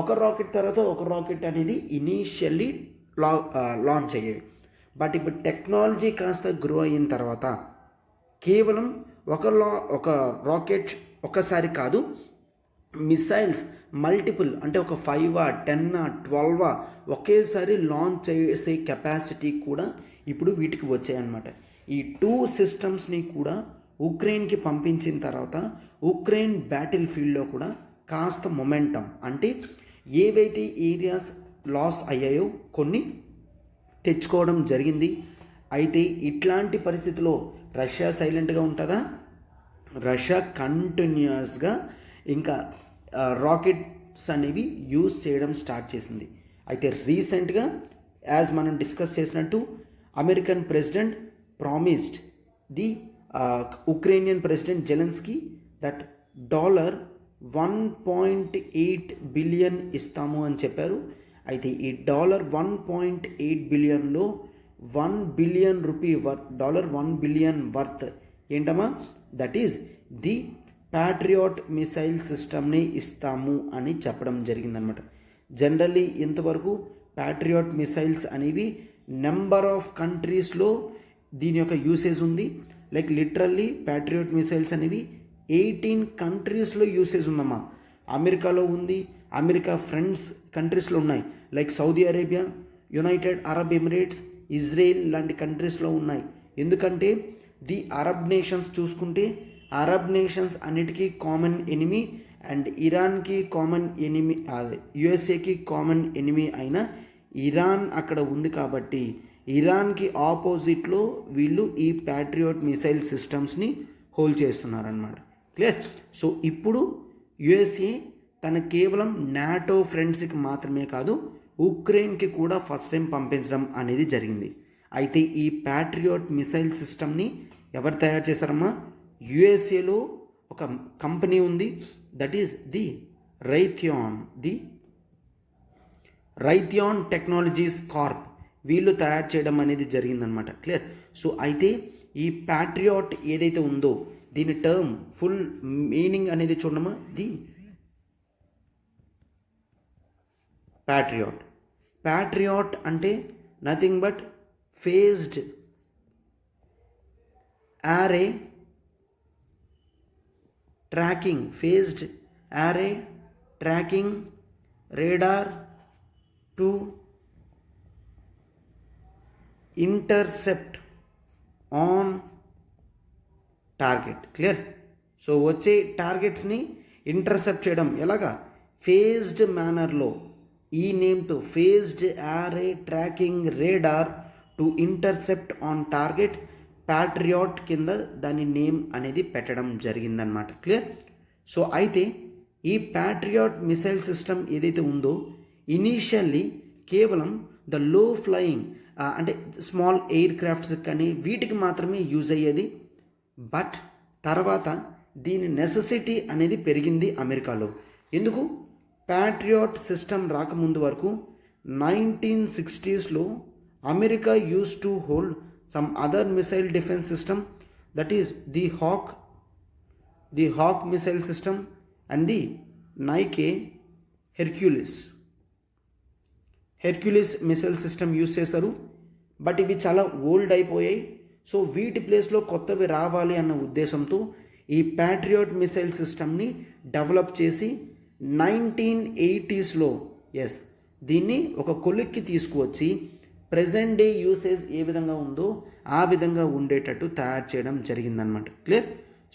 ఒక రాకెట్ తర్వాత ఒక రాకెట్ అనేది ఇనీషియల్లీ లాంచ్ అయ్యేవి. బట్ ఇప్పుడు టెక్నాలజీ కాస్త గ్రో అయిన తర్వాత కేవలం ఒక రాకెట్ ఒకసారి కాదు, మిసైల్స్ మల్టిపుల్ అంటే ఒక 5, 10, 12 ఒకేసారి లాంచ్ చేసే కెపాసిటీ కూడా ఇప్పుడు వీటికి వచ్చాయన్నమాట. ఈ 2 సిస్టమ్స్ని కూడా ఉక్రెయిన్కి పంపించిన తర్వాత ఉక్రెయిన్ బ్యాటిల్ ఫీల్డ్లో కూడా కాస్త మొమెంటం అంటే ఏవైతే ఏరియాస్ లాస్ అయ్యాయో కొన్ని తెచ్చుకోవడం జరిగింది. అయితే ఇట్లాంటి పరిస్థితిలో రష్యా సైలెంట్గా ఉంటుందా? రష్యా కంటిన్యూస్గా ఇంకా రాకెట్స్ అనేవి యూజ్ చేయడం స్టార్ట్ చేసింది. అయితే రీసెంట్గా యాజ్ మనం డిస్కస్ చేసినట్టు American president promised the Ukrainian president Zelensky that $1.8 billion ఇస్తాము అని చెప్పారు. అయితే ఈ $1.8 బిలియన్లో $1 బిలియన్ $1 బిలియన్ వర్త్ ఏంటమ్మా, that is the patriot missile సిస్టమ్ని ఇస్తాము అని చెప్పడం జరిగిందనమాట. జనరల్లీ ఇంతవరకు ప్యాట్రియాట్ మిసైల్స్ అనేవి నెంబర్ ఆఫ్ కంట్రీస్లో దీని యొక్క యూసేజ్ ఉంది. లైక్ లిటరల్లీ ప్యాట్రియాట్ మిసైల్స్ అనేవి 18 కంట్రీస్లో యూసేజ్ ఉందమ్మా. అమెరికాలో ఉంది, అమెరికా ఫ్రెండ్స్ కంట్రీస్లో ఉన్నాయి, like Saudi Arabia, United Arab Emirates, Israel లాంటి కంట్రీస్లో ఉన్నాయి. ఎందుకంటే ది అరబ్ నేషన్స్ చూసుకుంటే అరబ్ నేషన్స్ అన్నిటికీ కామన్ ఎనిమీ అండ్ ఇరాన్కి కామన్ ఎనిమీ, యుఎస్ఏకి కామన్ ఎనిమీ అయిన ఇరాన్ అక్కడ ఉంది కాబట్టి ఇరాన్కి ఆపోజిట్లో వీళ్ళు ఈ ప్యాట్రియాట్ మిసైల్ సిస్టమ్స్ని హోల్డ్ చేస్తున్నారన్నమాట. క్లియర్. సో ఇప్పుడు యుఎస్ఏ తన కేవలం నాటో ఫ్రెండ్స్కి మాత్రమే కాదు ఉక్రెయిన్కి కూడా ఫస్ట్ టైం పంపించడం అనేది జరిగింది. అయితే ఈ ప్యాట్రియాట్ మిసైల్ సిస్టమ్ని ఎవరు తయారు చేశారమ్మా? యుఎస్ఏలో ఒక కంపెనీ ఉంది, that is the Raytheon Technologies Corp. వీళ్ళు తయారు చేయడం అనేది జరిగిందనమాట. క్లియర్. సో అయితే ఈ ప్యాట్రియాట్ ఏదైతే ఉందో దీని టర్మ్ ఫుల్ మీనింగ్ అనేది చూడమ్మా. ది ప్యాట్రియాట్ అంటే nothing but phased array tracking radar to intercept on target. Clear. So వచ్చే టార్గెట్స్ని ఇంటర్సెప్ట్ చేయడం ఎలాగా? ఫేజ్డ్ మేనర్లో. ఈ నేమ్తో phased array tracking radar to intercept on target patriot కింద దాని నేమ్ అనేది పెట్టడం జరిగిందనమాట. క్లియర్. సో అయితే ఈ ప్యాట్రియాట్ మిసైల్ సిస్టమ్ ఏదైతే ఉందో ఇనీషియల్లీ కేవలం ద లో ఫ్లయింగ్ అంటే స్మాల్ ఎయిర్ క్రాఫ్ట్స్ కానీ వీటికి మాత్రమే యూజ్ అయ్యేది. బట్ తర్వాత దీని నెసెసిటీ అనేది పెరిగింది అమెరికాలో. ఎందుకు? ప్యాట్రియాట్ సిస్టమ్ రాకముందు వరకు 1960s America use to hold some other missile defense system, that is the Hawk missile system and the Nike Hercules missile system use చేశారు. బట్ ఇవి చాలా ఓల్డ్ అయిపోయాయి. సో వీటి ప్లేస్లో కొత్తవి రావాలి అన్న ఉద్దేశంతో ఈ ప్యాట్రియాట్ మిసైల్ సిస్టమ్ని డెవలప్ చేసి 1980s దీన్ని ఒక కొలిక్కి తీసుకువచ్చి ప్రెజెంట్ డే యూసేజ్ ఏ విధంగా ఉందో ఆ విధంగా ఉండేటట్టు తయారు చేయడం జరిగిందనమాట. క్లియర్.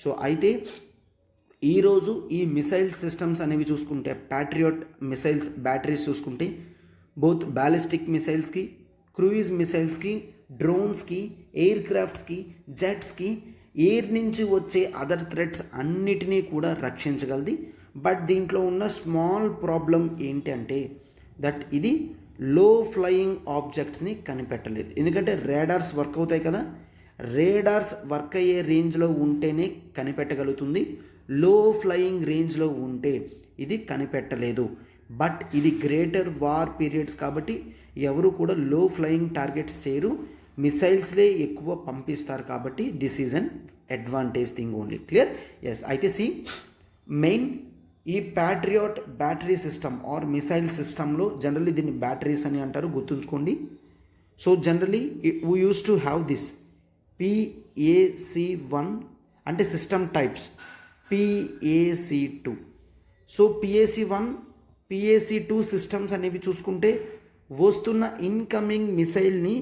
సో అయితే ఈరోజు ఈ మిసైల్ సిస్టమ్స్ అనేవి చూసుకుంటే ప్యాట్రియాట్ మిసైల్స్ బ్యాటరీస్ చూసుకుంటే both ballistic మిసైల్స్కి, cruise మిసైల్స్కి, డ్రోన్స్కి, air క్రాఫ్ట్స్కి, jet ski, air నుంచి వచ్చే అదర్ థ్రెట్స్ అన్నిటినీ కూడా రక్షించగలది. బట్ దీంట్లో ఉన్న స్మాల్ ప్రాబ్లం ఏంటంటే దట్ ఇది లో ఫ్లయింగ్ ఆబ్జెక్ట్స్ని కనిపెట్టలేదు. ఎందుకంటే రేడార్స్ వర్క్ అవుతాయి కదా, రేడార్స్ వర్క్ అయ్యే రేంజ్లో ఉంటేనే కనిపెట్టగలుగుతుంది. లో ఫ్లయింగ్ రేంజ్లో ఉంటే ఇది కనిపెట్టలేదు. బట్ ఇది గ్రేటర్ వార్ పీరియడ్స్ కాబట్టి ఎవరు కూడా లో ఫ్లయింగ్ టార్గెట్స్ చేయరు, మిసైల్స్లే ఎక్కువ పంపిస్తారు కాబట్టి this is an advantage thing only. Clear. అయితే మెయిన్ ఈ Patriot battery system or missile సిస్టంలో జనరల్లీ దీన్ని బ్యాటరీస్ అని అంటారు, గుర్తుంచుకోండి. So generally we use to have this PAC-1 అంటే system types, PAC-2. So PAC-1, PAC-2 systems అనేవి చూసుకుంటే వస్తున్న ఇన్కమింగ్ మిసైల్ని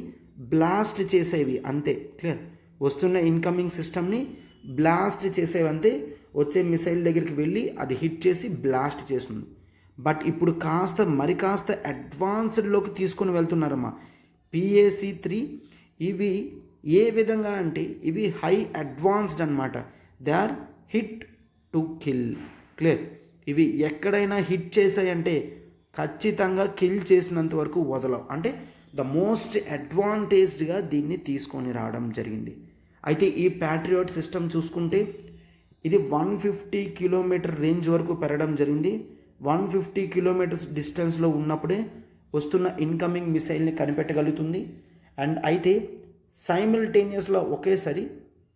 బ్లాస్ట్ చేసేవి అంతే. క్లియర్. వస్తున్న ఇన్కమింగ్ సిస్టమ్ని బ్లాస్ట్ చేసేవి అంతే. వచ్చే మిసైల్ దగ్గరికి వెళ్ళి అది హిట్ చేసి బ్లాస్ట్ చేస్తుంది. బట్ ఇప్పుడు మరి కాస్త అడ్వాన్స్డ్లోకి తీసుకొని వెళ్తున్నారమ్మా PAC-3. ఇవి ఏ విధంగా అంటే ఇవి హై అడ్వాన్స్డ్ అనమాట. They are hit to kill. Clear. ఇవి ఎక్కడైనా హిట్ చేసాయంటే ఖచ్చితంగా కిల్ చేసినంత వరకు వదలవు. అంటే ద మోస్ట్ అడ్వాంటేజ్డ్గా దీన్ని తీసుకొని రావడం జరిగింది. అయితే ఈ ప్యాట్రియాట్ సిస్టమ్ చూసుకుంటే ఇది 150 కిలోమీటర్ రేంజ్ వరకు పెరగడం జరిగింది. 150 కిలోమీటర్స్ డిస్టెన్స్లో ఉన్నప్పుడే వస్తున్న ఇన్కమింగ్ మిసైల్ని కనిపెట్టగలుగుతుంది. అండ్ అయితే సైమిల్టేనియస్లో ఒకేసారి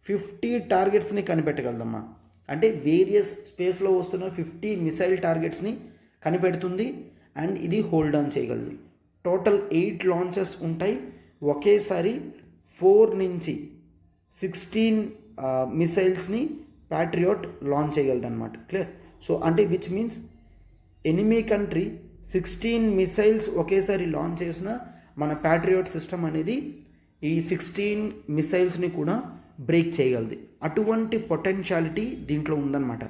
50 టార్గెట్స్ని కనిపెట్టగలదమ్మా. అంటే వేరియస్ స్పేస్లో వస్తున్న 50 మిసైల్ టార్గెట్స్ని కనిపెడుతుంది. అండ్ ఇది హోల్డ్ ఆన్ చేయగలదు. టోటల్ 8 లాంచెస్ ఉంటాయి. ఒకేసారి 4 నుంచి 16 మిసైల్స్ని ప్యాట్రియాట్ లాంచ్ చేయగలదు అనమాట. క్లియర్. సో అంటే which means enemy country 16 missiles ఒకేసారి లాంచ్ చేసిన మన ప్యాట్రియాట్ సిస్టమ్ అనేది ఈ 16 మిసైల్స్ని కూడా బ్రేక్ చేయగలదు. అటువంటి పొటెన్షియాలిటీ దీంట్లో ఉందన్నమాట.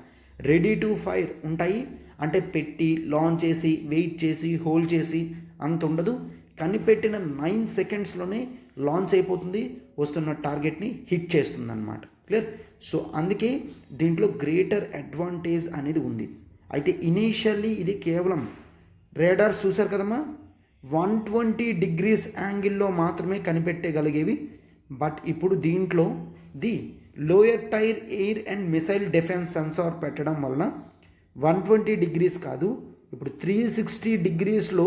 రెడీ టు ఫైర్ ఉంటాయి, అంటే పెట్టి లాంచ్ చేసి వెయిట్ చేసి హోల్డ్ చేసి అంత ఉండదు. కనిపెట్టిన 9 సెకండ్స్లోనే లాంచ్ అయిపోతుంది, వస్తున్న టార్గెట్ని హిట్ చేస్తుంది అన్నమాట. క్లియర్. సో అందుకే దీంట్లో గ్రేటర్ అడ్వాంటేజ్ అనేది ఉంది. అయితే ఇనీషియల్లీ ఇది కేవలం రేడార్స్ చూశారు కదమ్మా 120 డిగ్రీస్ యాంగిల్లో మాత్రమే కనిపెట్టగలిగేవి. బట్ ఇప్పుడు దీంట్లో the lower tier air and missile defence sensor పెట్టడం వలన 120 డిగ్రీస్ కాదు, ఇప్పుడు 360 డిగ్రీస్లో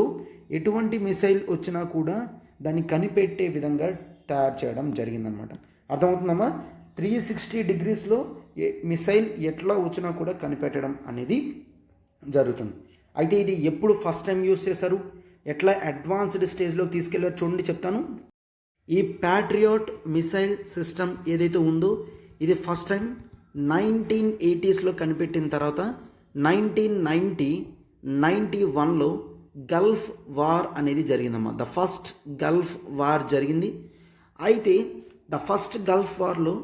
ఎటువంటి మిసైల్ వచ్చినా కూడా దాన్ని కనిపెట్టే విధంగా తయారు చేయడం జరిగిందనమాట. అర్థమవుతుందమ్మా? 360 డిగ్రీస్లో మిసైల్ ఎట్లా వచ్చినా కూడా కనిపెట్టడం అనేది జరుగుతుంది. అయితే ఇది ఎప్పుడు ఫస్ట్ టైం యూస్ చేశారు, ఎట్లా అడ్వాన్స్డ్ స్టేజ్లోకి తీసుకెళ్ళారు చూడండి, చెప్తాను. ఈ ప్యాట్రియాట్ మిసైల్ సిస్టమ్ ఏదైతే ఉందో ఇది ఫస్ట్ టైం 1980స్లో కనిపెట్టిన తర్వాత 1991లో గల్ఫ్ వార్ అనేది జరిగిందమ్మా. ద ఫస్ట్ గల్ఫ్ వార్ జరిగింది. అయితే ద ఫస్ట్ గల్ఫ్ వార్లో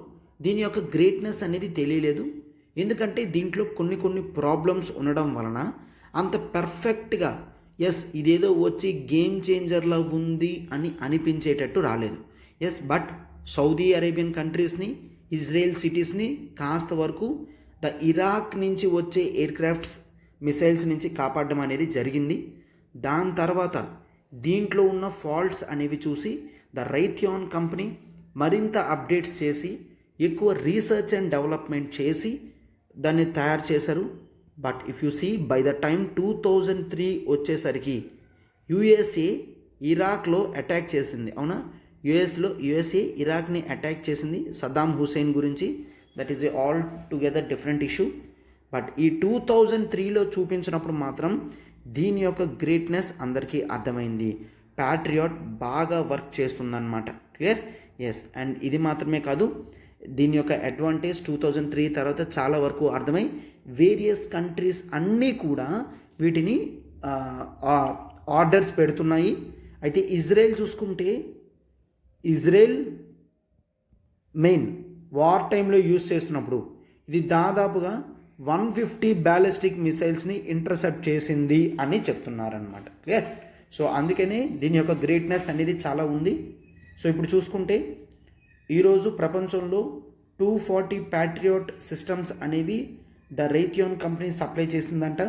దీని యొక్క గ్రేట్నెస్ అనేది తెలియలేదు. ఎందుకంటే దీంట్లో కొన్ని ప్రాబ్లమ్స్ ఉండడం వలన అంత పర్ఫెక్ట్గా ఇదేదో వచ్చి గేమ్ చేంజర్లా ఉంది అని అనిపించేటట్టు రాలేదు. బట్ సౌదీ అరేబియన్ కంట్రీస్ని, ఇజ్రాయెల్ సిటీస్ని కాస్త వరకు ద ఇరాక్ నుంచి వచ్చే ఎయిర్ క్రాఫ్ట్స్ మిసైల్స్ నుంచి కాపాడడం అనేది జరిగింది. దాని తర్వాత దీంట్లో ఉన్న ఫాల్ట్స్ అనేవి చూసి ద రైథియాన్ కంపెనీ మరింత అప్డేట్స్ చేసి ఎక్కువ రీసెర్చ్ అండ్ డెవలప్మెంట్ చేసి దాన్ని తయారు చేశారు. But if you see by the time 2003 వచ్చేసరికి యుఎస్ఏ ఇరాక్లో అటాక్ చేసింది. అవునా? యుఎస్ఏ ఇరాక్ని అటాక్ చేసింది సద్దాం హుసేన్ గురించి. That is a all together different issue. But ఈ 2003లో చూపించినప్పుడు మాత్రం దీని యొక్క గ్రేట్నెస్ అందరికీ అర్థమైంది. ప్యాట్రియాట్ బాగా వర్క్ చేస్తుందన్నమాట. క్లియర్? ఎస్. అండ్ ఇది మాత్రమే కాదు, దీని యొక్క అడ్వాంటేజ్ 2003 తర్వాత చాలా వరకు అర్థమై వేరియస్ కంట్రీస్ అన్నీ కూడా వీటిని ఆర్డర్స్ పెడుతున్నాయి. అయితే ఇజ్రాయెల్ చూసుకుంటే, ఇజ్రాయెల్ మెయిన్ వార్ టైంలో యూజ్ చేస్తున్నప్పుడు ఇది దాదాపుగా 150 బ్యాలిస్టిక్ మిసైల్స్ని ఇంటర్సెప్ట్ చేసింది అని చెప్తున్నారనమాట. క్లియర్? సో అందుకనే దీని యొక్క గ్రేట్నెస్ అనేది చాలా ఉంది. సో ఇప్పుడు చూసుకుంటే ఈరోజు ప్రపంచంలో 240 ప్యాట్రియాట్ సిస్టమ్స్ అనేవి ద రేథియోన్ కంపెనీ సప్లై చేసిందంట.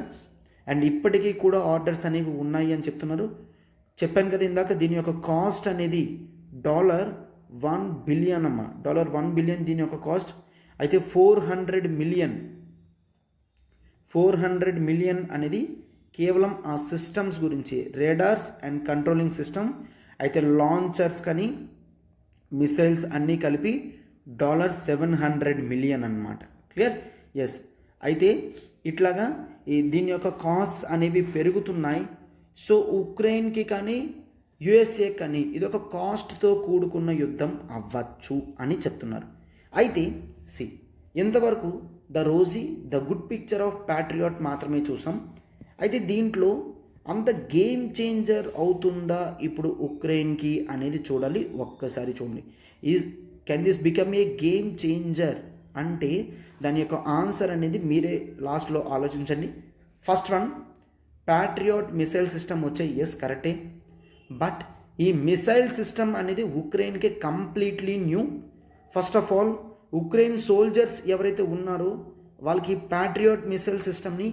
అండ్ ఇప్పటికీ కూడా ఆర్డర్స్ అనేవి ఉన్నాయి అని చెప్తున్నారు. చెప్పాను కదా ఇందాక, దీని యొక్క కాస్ట్ అనేది $1 బిలియన్ అమ్మ. $1 బిలియన్ దీని యొక్క కాస్ట్. అయితే 400 మిలియన్ అనేది కేవలం ఆ సిస్టమ్స్ గురించి, రేడార్స్ అండ్ కంట్రోలింగ్ సిస్టమ్. అయితే లాంచర్స్ కానీ మిసైల్స్ అన్నీ కలిపి $700 మిలియన్ అన్నమాట. క్లియర్? ఎస్. అయితే ఇట్లాగా దీని యొక్క కాస్ట్ అనేవి పెరుగుతున్నాయి. సో ఉక్రెయిన్కి కానీ యుఎస్ఏ కానీ ఇది ఒక కాస్ట్తో కూడుకున్న యుద్ధం అవ్వచ్చు అని చెప్తున్నారు. అయితే ఎంతవరకు the good picture of Patriot మాత్రమే చూసాం. అయితే దీంట్లో అంత గేమ్ చేంజర్ అవుతుందా ఇప్పుడు ఉక్రెయిన్కి అనేది చూడాలి. ఒక్కసారి చూడండి, can this become a game changer అంటే దాని యొక్క ఆన్సర్ అనేది మీరే లాస్ట్లో ఆలోచించండి. First one, patriot missile system వచ్చే. ఎస్, కరెక్టే. బట్ ఈ మిసైల్ సిస్టమ్ అనేది ఉక్రెయిన్కి completely new. First of all Ukraine soldiers ఎవరైతే ఉన్నారో వాళ్ళకి ప్యాట్రియాట్ మిసైల్ సిస్టమ్ని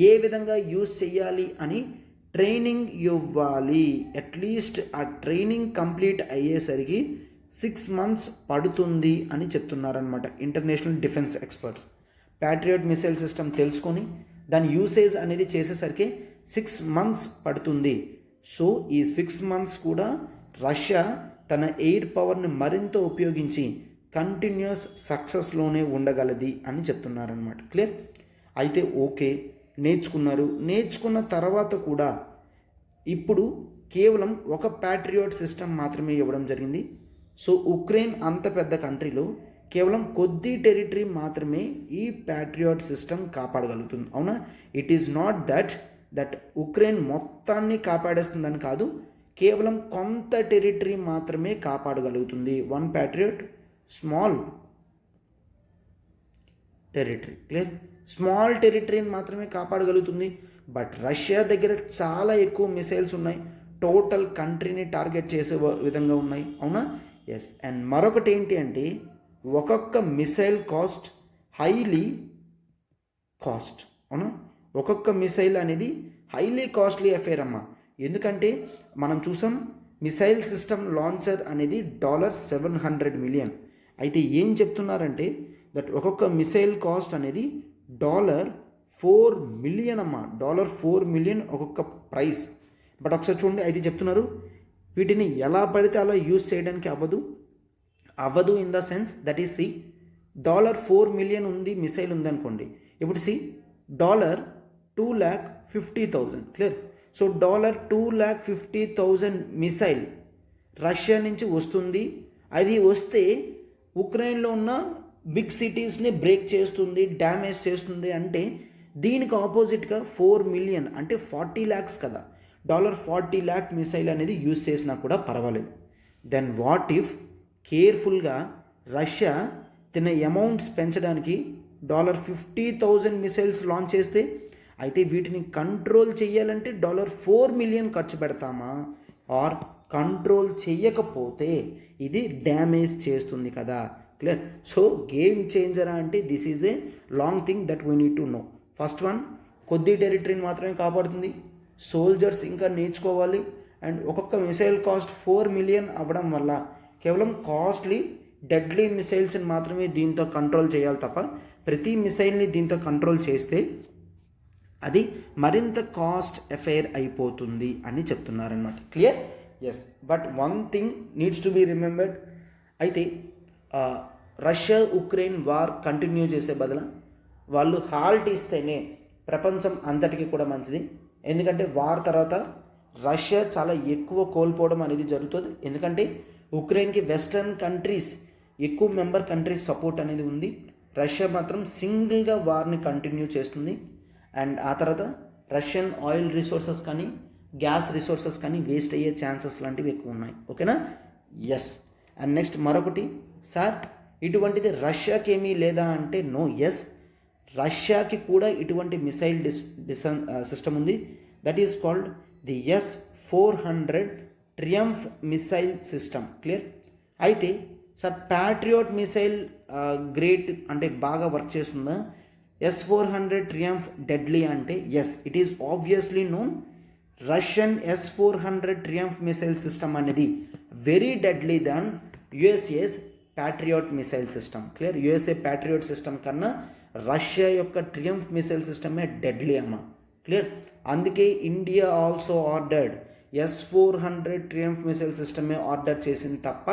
ఏ విధంగా యూజ్ చేయాలి అని ట్రైనింగ్ ఇవ్వాలి. అట్లీస్ట్ ఆ ట్రైనింగ్ కంప్లీట్ అయ్యేసరికి 6 months పడుతుంది అని చెప్తున్నారనమాట international defence experts. Patriot missile system తెలుసుకొని దాని యూసేజ్ అనేది చేసేసరికి 6 months పడుతుంది. సో ఈ 6 months కూడా రష్యా తన ఎయిర్ పవర్ని మరింత ఉపయోగించి కంటిన్యూస్ సక్సెస్లోనే ఉండగలది అని చెప్తున్నారనమాట. క్లియర్? అయితే ఓకే, నేర్చుకున్న తర్వాత కూడా ఇప్పుడు కేవలం ఒక ప్యాట్రియాట్ సిస్టమ్ మాత్రమే ఇవ్వడం జరిగింది. సో ఉక్రెయిన్ అంత పెద్ద కంట్రీలో కేవలం కొద్ది టెరిటరీ మాత్రమే ఈ ప్యాట్రియాట్ సిస్టమ్ కాపాడగలుగుతుంది. అవునా? It is not that Ukraine మొత్తాన్ని కాపాడేస్తుందని కాదు, కేవలం కొంత టెరిటరీ మాత్రమే కాపాడగలుగుతుంది. One patriot small territory. Clear? Small టెరిటరీని మాత్రమే కాపాడగలుగుతుంది. బట్ రష్యా దగ్గర చాలా ఎక్కువ మిసైల్స్ ఉన్నాయి, టోటల్ కంట్రీని టార్గెట్ చేసే విధంగా ఉన్నాయి. అవునా? ఎస్. అండ్ మరొకటి ఏంటి అంటే ఒక్కొక్క మిసైల్ కాస్ట్ హైలీ కాస్ట్. అవునా? ఒక్కొక్క మిసైల్ అనేది హైలీ కాస్ట్లీ అఫేర్ అమ్మా. ఎందుకంటే మనం చూసాం మిసైల్ సిస్టమ్ లాంచర్ అనేది $700 మిలియన్. అయితే ఏం చెప్తున్నారంటే దట్ ఒక్కొక్క మిసైల్ కాస్ట్ అనేది $4 మిలియన్ అమ్మా. $4 మిలియన్ ఒక్కొక్క ప్రైస్. బట్ ఒకసారి చూడండి, అయితే చెప్తున్నారు వీటిని ఎలా పడితే అలా యూజ్ చేయడానికి అవ్వదు in the sense that is $4 million ఉంది, మిసైల్ ఉందనుకోండి. ఇప్పుడు $250,000. క్లియర్? సో $250,000 మిసైల్ రష్యా నుంచి వస్తుంది. అది వస్తే ఉక్రెయిన్లో ఉన్న బిగ్ సిటీస్ని బ్రేక్ చేస్తుంది, డ్యామేజ్ చేస్తుంది. అంటే దీనికి ఆపోజిట్గా 4 మిలియన్ అంటే 40 lakhs కదా, $40 lakh మిసైల్ అనేది యూజ్ చేసినా కూడా పర్వాలేదు. దెన్ వాట్ ఇఫ్ కేర్ఫుల్గా రష్యా తన అమౌంట్స్ పెంచడానికి $50,000 మిసైల్స్ లాంచ్ చేస్తే, అయితే వీటిని కంట్రోల్ చేయాలంటే $4 మిలియన్ ఖర్చు పెడతామా? ఆర్ కంట్రోల్ చేయకపోతే ఇది డ్యామేజ్ చేస్తుంది కదా. క్లియర్? సో గేమ్ చేంజరా అంటే this is a long thing that we need to know. First one, కొద్ది టెరిటరీని మాత్రమే కాపాడుతుంది, సోల్జర్స్ ఇంకా నేర్చుకోవాలి. అండ్ ఒక్కొక్క మిసైల్ కాస్ట్ 4 మిలియన్ అవ్వడం వల్ల కేవలం కాస్ట్లీ డెడ్లీ మిసైల్స్ని మాత్రమే దీంతో కంట్రోల్ చేయాలి తప్ప ప్రతి మిసైల్ని దీంతో కంట్రోల్ చేస్తే అది మరింత కాస్ట్ అఫైర్ అయిపోతుంది అని చెప్తున్నారనమాట. క్లియర్? Yes, but one thing needs to be remembered. అయితే రష్యా ఉక్రెయిన్ వార్ కంటిన్యూ చేసే బదులు వాళ్ళు హాల్ట్ ఇస్తేనే ప్రపంచం అంతటికి కూడా మంచిది. ఎందుకంటే వార్ తర్వాత రష్యా చాలా ఎక్కువ కోల్పోవడం అనేది జరుగుతుంది. ఎందుకంటే ఉక్రెయిన్కి వెస్టర్న్ కంట్రీస్ ఎక్కువ మెంబర్ కంట్రీస్ సపోర్ట్ అనేది ఉంది. రష్యా మాత్రం సింగిల్గా వార్ని కంటిన్యూ చేస్తుంది. అండ్ ఆ తర్వాత రష్యన్ ఆయిల్ రిసోర్సెస్ కానీ గ్యాస్ రిసోర్సెస్ కానీ వేస్ట్ అయ్యే ఛాన్సెస్ లాంటివి ఎక్కువ ఉన్నాయి. ఓకేనా? ఎస్. అండ్ నెక్స్ట్ మరొకటి, సార్ ఇటువంటిది రష్యాకి ఏమీ లేదా అంటే నో. ఎస్, రష్యాకి కూడా ఇటువంటి మిసైల్ సిస్టమ్ ఉంది. That is called the S-400 Triumf missile system. Clear? అయితే సార్ ప్యాట్రియాట్ మిసైల్ గ్రేట్ అంటే బాగా వర్క్ చేస్తుందా? S-400 ట్రియంఫ్ డెడ్లీ అంటే yes, it is obviously known. Russian S-400 Triumf missile system అనేది very deadly than USA's patriot missile system. Clear? USA patriot system కన్నా Russia యొక్క Triumf missile సిస్టమే deadly అమ్మ. Clear? అందుకే India also ordered S-400 Triumf missile సిస్టమే order చేసింది తప్ప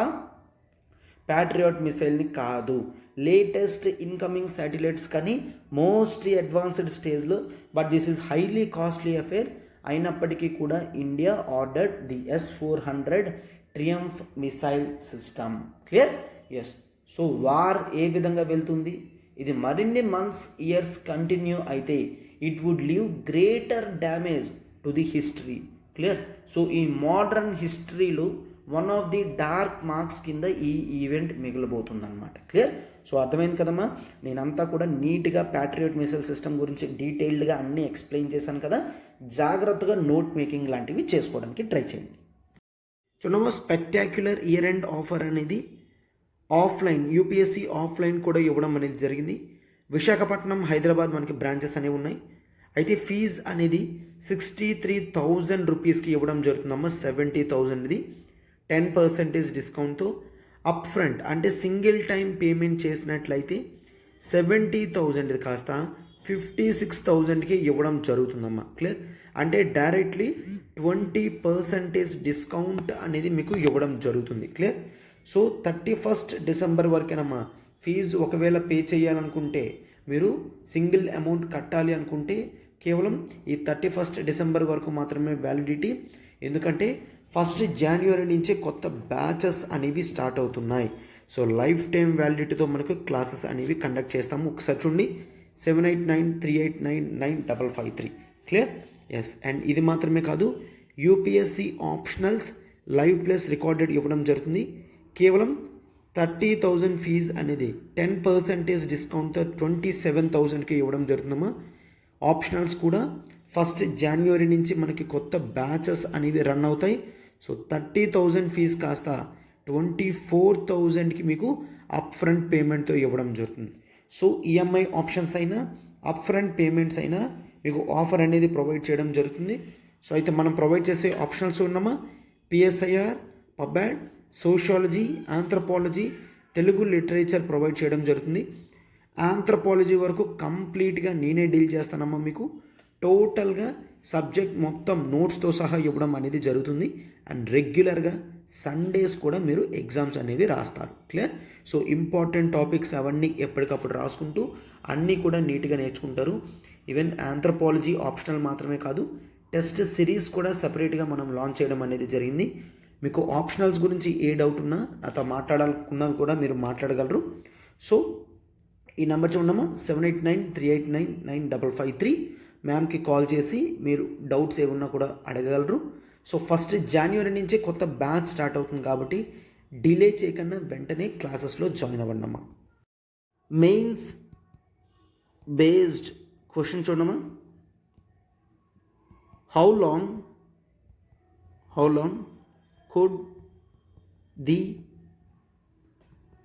patriot మిసైల్ని కాదు. లేటెస్ట్ ఇన్కమింగ్ శాటిలైట్స్ కానీ మోస్ట్ అడ్వాన్స్డ్ స్టేజ్లో, but this is highly costly affair. అయినప్పటికీ కూడా India ordered the S-400 Triumf missile system. Clear? Yes. So war ఏ విధంగా వెళ్తుంది? ఇది మరిన్ని మంత్స్ ఇయర్స్ కంటిన్యూ అయితే it would leave greater damage to the history. Clear? So ఈ మోడర్న్ హిస్టరీలో one of the dark marks కింద ఈ ఈవెంట్ మిగిలిపోతుందన్నమాట. క్లియర్? సో అర్థమైంది కదమ్మా. నేనంతా కూడా నీట్గా ప్యాట్రియాట్ మిసైల్ సిస్టమ్ గురించి డీటెయిల్డ్గా అన్నీ ఎక్స్ప్లెయిన్ చేశాను కదా. జాగ్రత్తగా నోట్ మేకింగ్ లాంటివి చేసుకోవడానికి ట్రై చేయండి. చూడమ్మా, స్పెక్టాక్యులర్ ఇయర్ ఎండ్ ఆఫర్ అనేది ఆఫ్లైన్ యూపీఎస్సీ ఆఫ్లైన్ కూడా ఇవ్వడం అనేది జరిగింది. విశాఖపట్నం, హైదరాబాద్ మనకి బ్రాంచెస్ అనేవి ఉన్నాయి. అయితే ఫీజ్ అనేది 63,000 రూపీస్కి ఇవ్వడం జరుగుతుందమ్మా. 70,000 ఇది 10% డిస్కౌంట్తో. అప్ ఫ్రంట్ అంటే సింగిల్ టైం పేమెంట్ చేసినట్లయితే 70,000 ఇది కాస్త 56,000కి ఇవ్వడం జరుగుతుందమ్మా. క్లియర్? అంటే డైరెక్ట్లీ 20% డిస్కౌంట్ అనేది మీకు ఇవ్వడం జరుగుతుంది. క్లియర్? సో 31st డిసెంబర్ వరకేనమ్మా ఫీజు. ఒకవేళ పే చేయాలనుకుంటే మీరు సింగిల్ అమౌంట్ కట్టాలి అనుకుంటే కేవలం ఈ 31st డిసెంబర్ వరకు మాత్రమే వ్యాలిడిటీ. ఎందుకంటే 1st జనవరి నుంచే కొత్త బ్యాచెస్ అనేవి స్టార్ట్ అవుతున్నాయి. సో లైఫ్ టైం వ్యాలిడిటీతో మనకు క్లాసెస్ అనేవి కండక్ట్ చేస్తాము. ఒకసారి చూడండి, 7893899553. క్లియర్? ఎస్. అండ్ ఇది మాత్రమే కాదు, UPSC optionals live plus recorded ఇవ్వడం జరుగుతుంది. కేవలం 30,000 ఫీజ్ అనేది 10% డిస్కౌంట్తో 27,000కి ఇవ్వడం జరుగుతుందమ్మా. ఆప్షనల్స్ కూడా 1st జనవరి నుంచి మనకి కొత్త బ్యాచెస్ అనేవి రన్ అవుతాయి. సో 30,000 ఫీజ్ కాస్త 24,000కి మీకు అప్ ఫ్రంట్ పేమెంట్తో ఇవ్వడం జరుగుతుంది. సో ఈఎంఐ ఆప్షన్స్ అయినా అప్ ఫ్రంట్ పేమెంట్స్ అయినా మీకు ఆఫర్ అనేది ప్రొవైడ్ చేయడం జరుగుతుంది. సో అయితే మనం ప్రొవైడ్ చేసే ఆప్షనల్స్ ఉన్నామా, PSIR, pub ad, sociology, anthropology, Telugu literature provide చేయడం జరుగుతుంది. ఆంథ్రపాలజీ వరకు కంప్లీట్గా నేనే డీల్ చేస్తానమ్మా. మీకు టోటల్గా సబ్జెక్ట్ మొత్తం నోట్స్తో సహా ఇవ్వడం అనేది జరుగుతుంది. అండ్ రెగ్యులర్గా సండేస్ కూడా మీరు ఎగ్జామ్స్ అనేవి రాస్తారు. క్లియర్? సో ఇంపార్టెంట్ టాపిక్స్ అవన్నీ ఎప్పటికప్పుడు రాసుకుంటూ అన్నీ కూడా నీట్గా నేర్చుకుంటారు. ఈవెన్ ఆంథ్రపాలజీ ఆప్షనల్ మాత్రమే కాదు, టెస్ట్ సిరీస్ కూడా సపరేట్గా మనం లాంచ్ చేయడం అనేది జరిగింది. మీకు ఆప్షనల్స్ గురించి ఏ డౌట్ ఉన్నా నాతో మాట్లాడాలనుకున్నా కూడా మీరు మాట్లాడగలరు. సో ఈ నెంబర్ చూడమ్మా, 7893899553. మ్యామ్కి కాల్ చేసి మీరు డౌట్స్ ఏమన్నా కూడా అడగగలరు. సో 1st జనవరి నుంచే కొత్త బ్యాచ్ స్టార్ట్ అవుతుంది కాబట్టి డిలే చేయకుండా వెంటనే క్లాసెస్లో జాయిన్ అవ్వండి అమ్మా. మెయిన్స్ బేస్డ్ క్వశ్చన్ చూడమ్మా. How long could the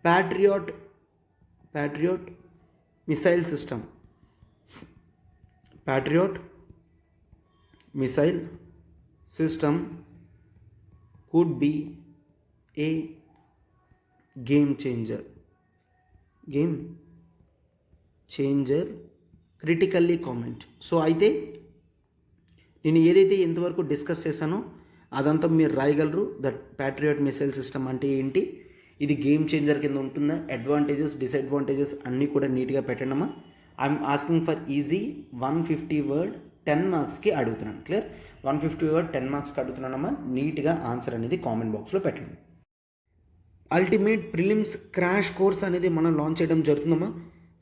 Patriot missile system could be a game changer. Critically comment. So అయితే నేను ఏదైతే ఇంతవరకు డిస్కస్ చేశానో అదంతా మీరు రాయగలరు. దట్ ప్యాట్రియాట్ మిసైల్ సిస్టమ్ అంటే ఏంటి, ఇది గేమ్ చేంజర్ కింద ఉంటుందా, అడ్వాంటేజెస్ డిసడ్వాంటేజెస్ అన్నీ కూడా నీట్గా పెట్టండమ్మా. I'm asking for easy 150 word 10 మార్క్స్కి అడుగుతున్నాను. క్లియర్? 150 వర్డ్ 10 మార్క్స్కి అడుగుతున్నానమ్మా. నీట్గా ఆన్సర్ అనేది కామెంట్ బాక్స్లో పెట్టండి. అల్టిమేట్ ప్రిలిమ్స్ క్రాష్ కోర్స్ అనేది మనం లాంచ్ చేయడం జరుగుతుందమ్మా.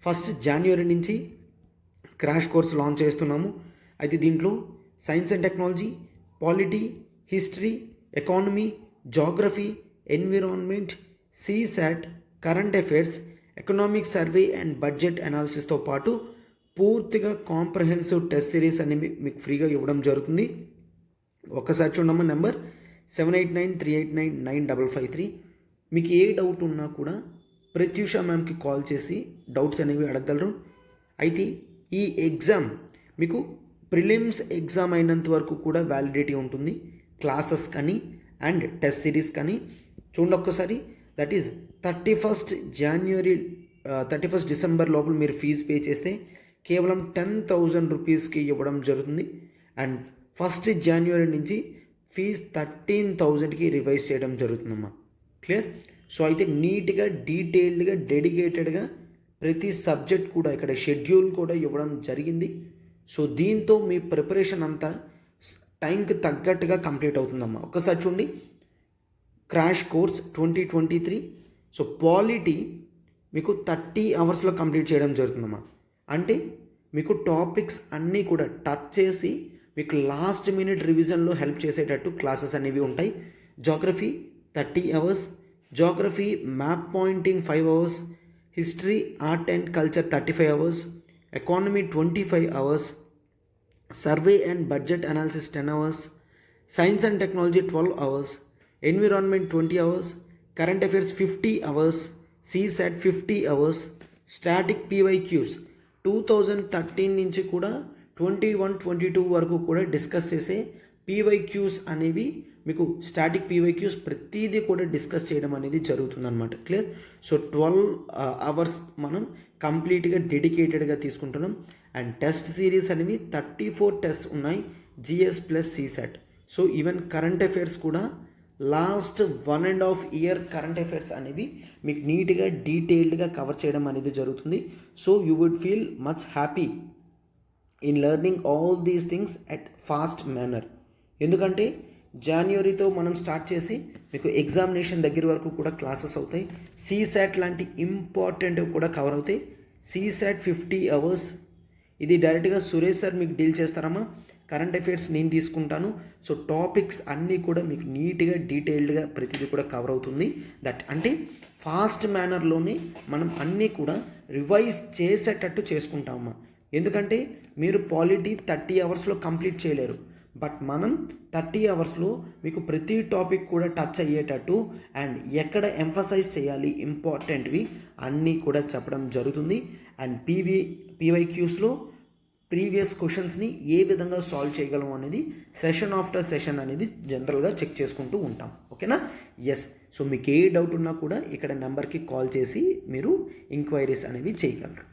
1 జనవరి నుంచి క్రాష్ కోర్స్ లాంచ్ చేస్తున్నాము. అయితే దీంట్లో science and technology, polity, history, economy, geography, environment, CSAT, current affairs, economic survey and budget అనాలిసిస్తో పాటు పూర్తిగా కాంప్రహెన్సివ్ టెస్ట్ సిరీస్ అని మీకు ఫ్రీగా ఇవ్వడం జరుగుతుంది. ఒక్కసారి చూడమ్మా, నెంబర్ 7893899553. మీకు ఏ డౌట్ ఉన్నా కూడా ప్రత్యూష మ్యామ్కి కాల్ చేసి డౌట్స్ అనేవి అడగగలరు. అయితే ఈ ఎగ్జామ్ మీకు ప్రిలిమ్స్ ఎగ్జామ్ అయినంత వరకు కూడా వ్యాలిడిటీ ఉంటుంది, క్లాసెస్ కానీ అండ్ టెస్ట్ సిరీస్ కానీ. చూడండి ఒక్కసారి, దట్ ఈజ్ 31 డిసెంబర్ లోపల మీరు ఫీజు పే చేస్తే కేవలం 10,000 రూపీస్కి ఇవ్వడం జరుగుతుంది. అండ్ 1 జనవరి నుంచి ఫీజ్ 13,000కి రివైజ్ చేయడం జరుగుతుందమ్మా. క్లియర్? సో అయితే నీట్గా డీటెయిల్డ్గా డెడికేటెడ్గా ప్రతి సబ్జెక్ట్ కూడా ఇక్కడ షెడ్యూల్ కూడా ఇవ్వడం జరిగింది. సో దీంతో మీ ప్రిపరేషన్ అంతా టైంకి తగ్గట్టుగా కంప్లీట్ అవుతుందమ్మా. ఒక్కసారి చూడండి, క్రాష్ కోర్స్ 2023. సో పాలిటీ మీకు 30 అవర్స్లో కంప్లీట్ చేయడం జరుగుతుందమ్మా. అంటే మీకు టాపిక్స్ అన్నీ కూడా టచ్ చేసి మీకు లాస్ట్ మినిట్ రివిజన్లో హెల్ప్ చేసేటట్టు క్లాసెస్ అనేవి ఉంటాయి. Geography 30 hours, geography map pointing 5 hours, history art and culture 35 hours, economy 25 hours, survey and budget analysis 10 hours, science and technology 12 hours, environment 20 hours, current affairs 50 hours, CSAT 50 hours, static PYQs 2013 నుంచి కూడా 21-22 వరకు కూడా discuss చేసే PYQs అనేవి మీకు static PYQs ప్రతిదీ కూడా discuss చేయడం అనేది జరుగుతుందన్నమాట. క్లియర్? సో 12 అవర్స్ మనం కంప్లీట్గా డెడికేటెడ్గా తీసుకుంటున్నాం. అండ్ టెస్ట్ సిరీస్ అనేవి 34 టెస్ట్ ఉన్నాయి, GS plus CSAT. So even current affairs కూడా లాస్ట్ 1.5 ఇయర్ కరెంట్ అఫైర్స్ అనేవి మీకు నీట్గా డీటెయిల్డ్గా కవర్ చేయడం అనేది జరుగుతుంది. So you would feel much happy in learning all these things at fast manner. ఎందుకంటే జనవరితో మనం స్టార్ట్ చేసి మీకు ఎగ్జామినేషన్ దగ్గర వరకు కూడా క్లాసెస్ అవుతాయి. CSAT లాంటి ఇంపార్టెంట్ కూడా కవర్ అవుతాయి. CSAT 50 అవర్స్, ఇది డైరెక్ట్గా సురేష్ సార్ మీకు డీల్ చేస్తారమ్మా. కరెంట్ అఫైర్స్ నేను తీసుకుంటాను. సో టాపిక్స్ అన్నీ కూడా మీకు నీట్గా డీటెయిల్డ్గా ప్రతిదీ కూడా కవర్ అవుతుంది. దట్ అంటే ఫాస్ట్ మేనర్లోనే మనం అన్నీ కూడా రివైజ్ చేసేటట్టు చేసుకుంటామమ్మా. ఎందుకంటే మీరు పాలిటీ 30 అవర్స్లో కంప్లీట్ చేయలేరు, బట్ మనం 30 అవర్స్లో మీకు ప్రతి టాపిక్ కూడా టచ్ అయ్యేటట్టు అండ్ ఎక్కడ ఎంఫసైజ్ చేయాలి ఇంపార్టెంట్వి అన్నీ కూడా చెప్పడం జరుగుతుంది. అండ్ PYQస్లో ప్రీవియస్ క్వశ్చన్స్ని ఏ విధంగా సాల్వ్ చేయగలం అనేది సెషన్ ఆఫ్టర్ సెషన్ అనేది జనరల్గా చెక్ చేసుకుంటూ ఉంటాం. ఓకేనా? ఎస్. సో మీకు ఏ డౌట్ ఉన్నా కూడా ఇక్కడ నెంబర్కి కాల్ చేసి మీరు ఎంక్వైరీస్ అనేవి చేయగలరు.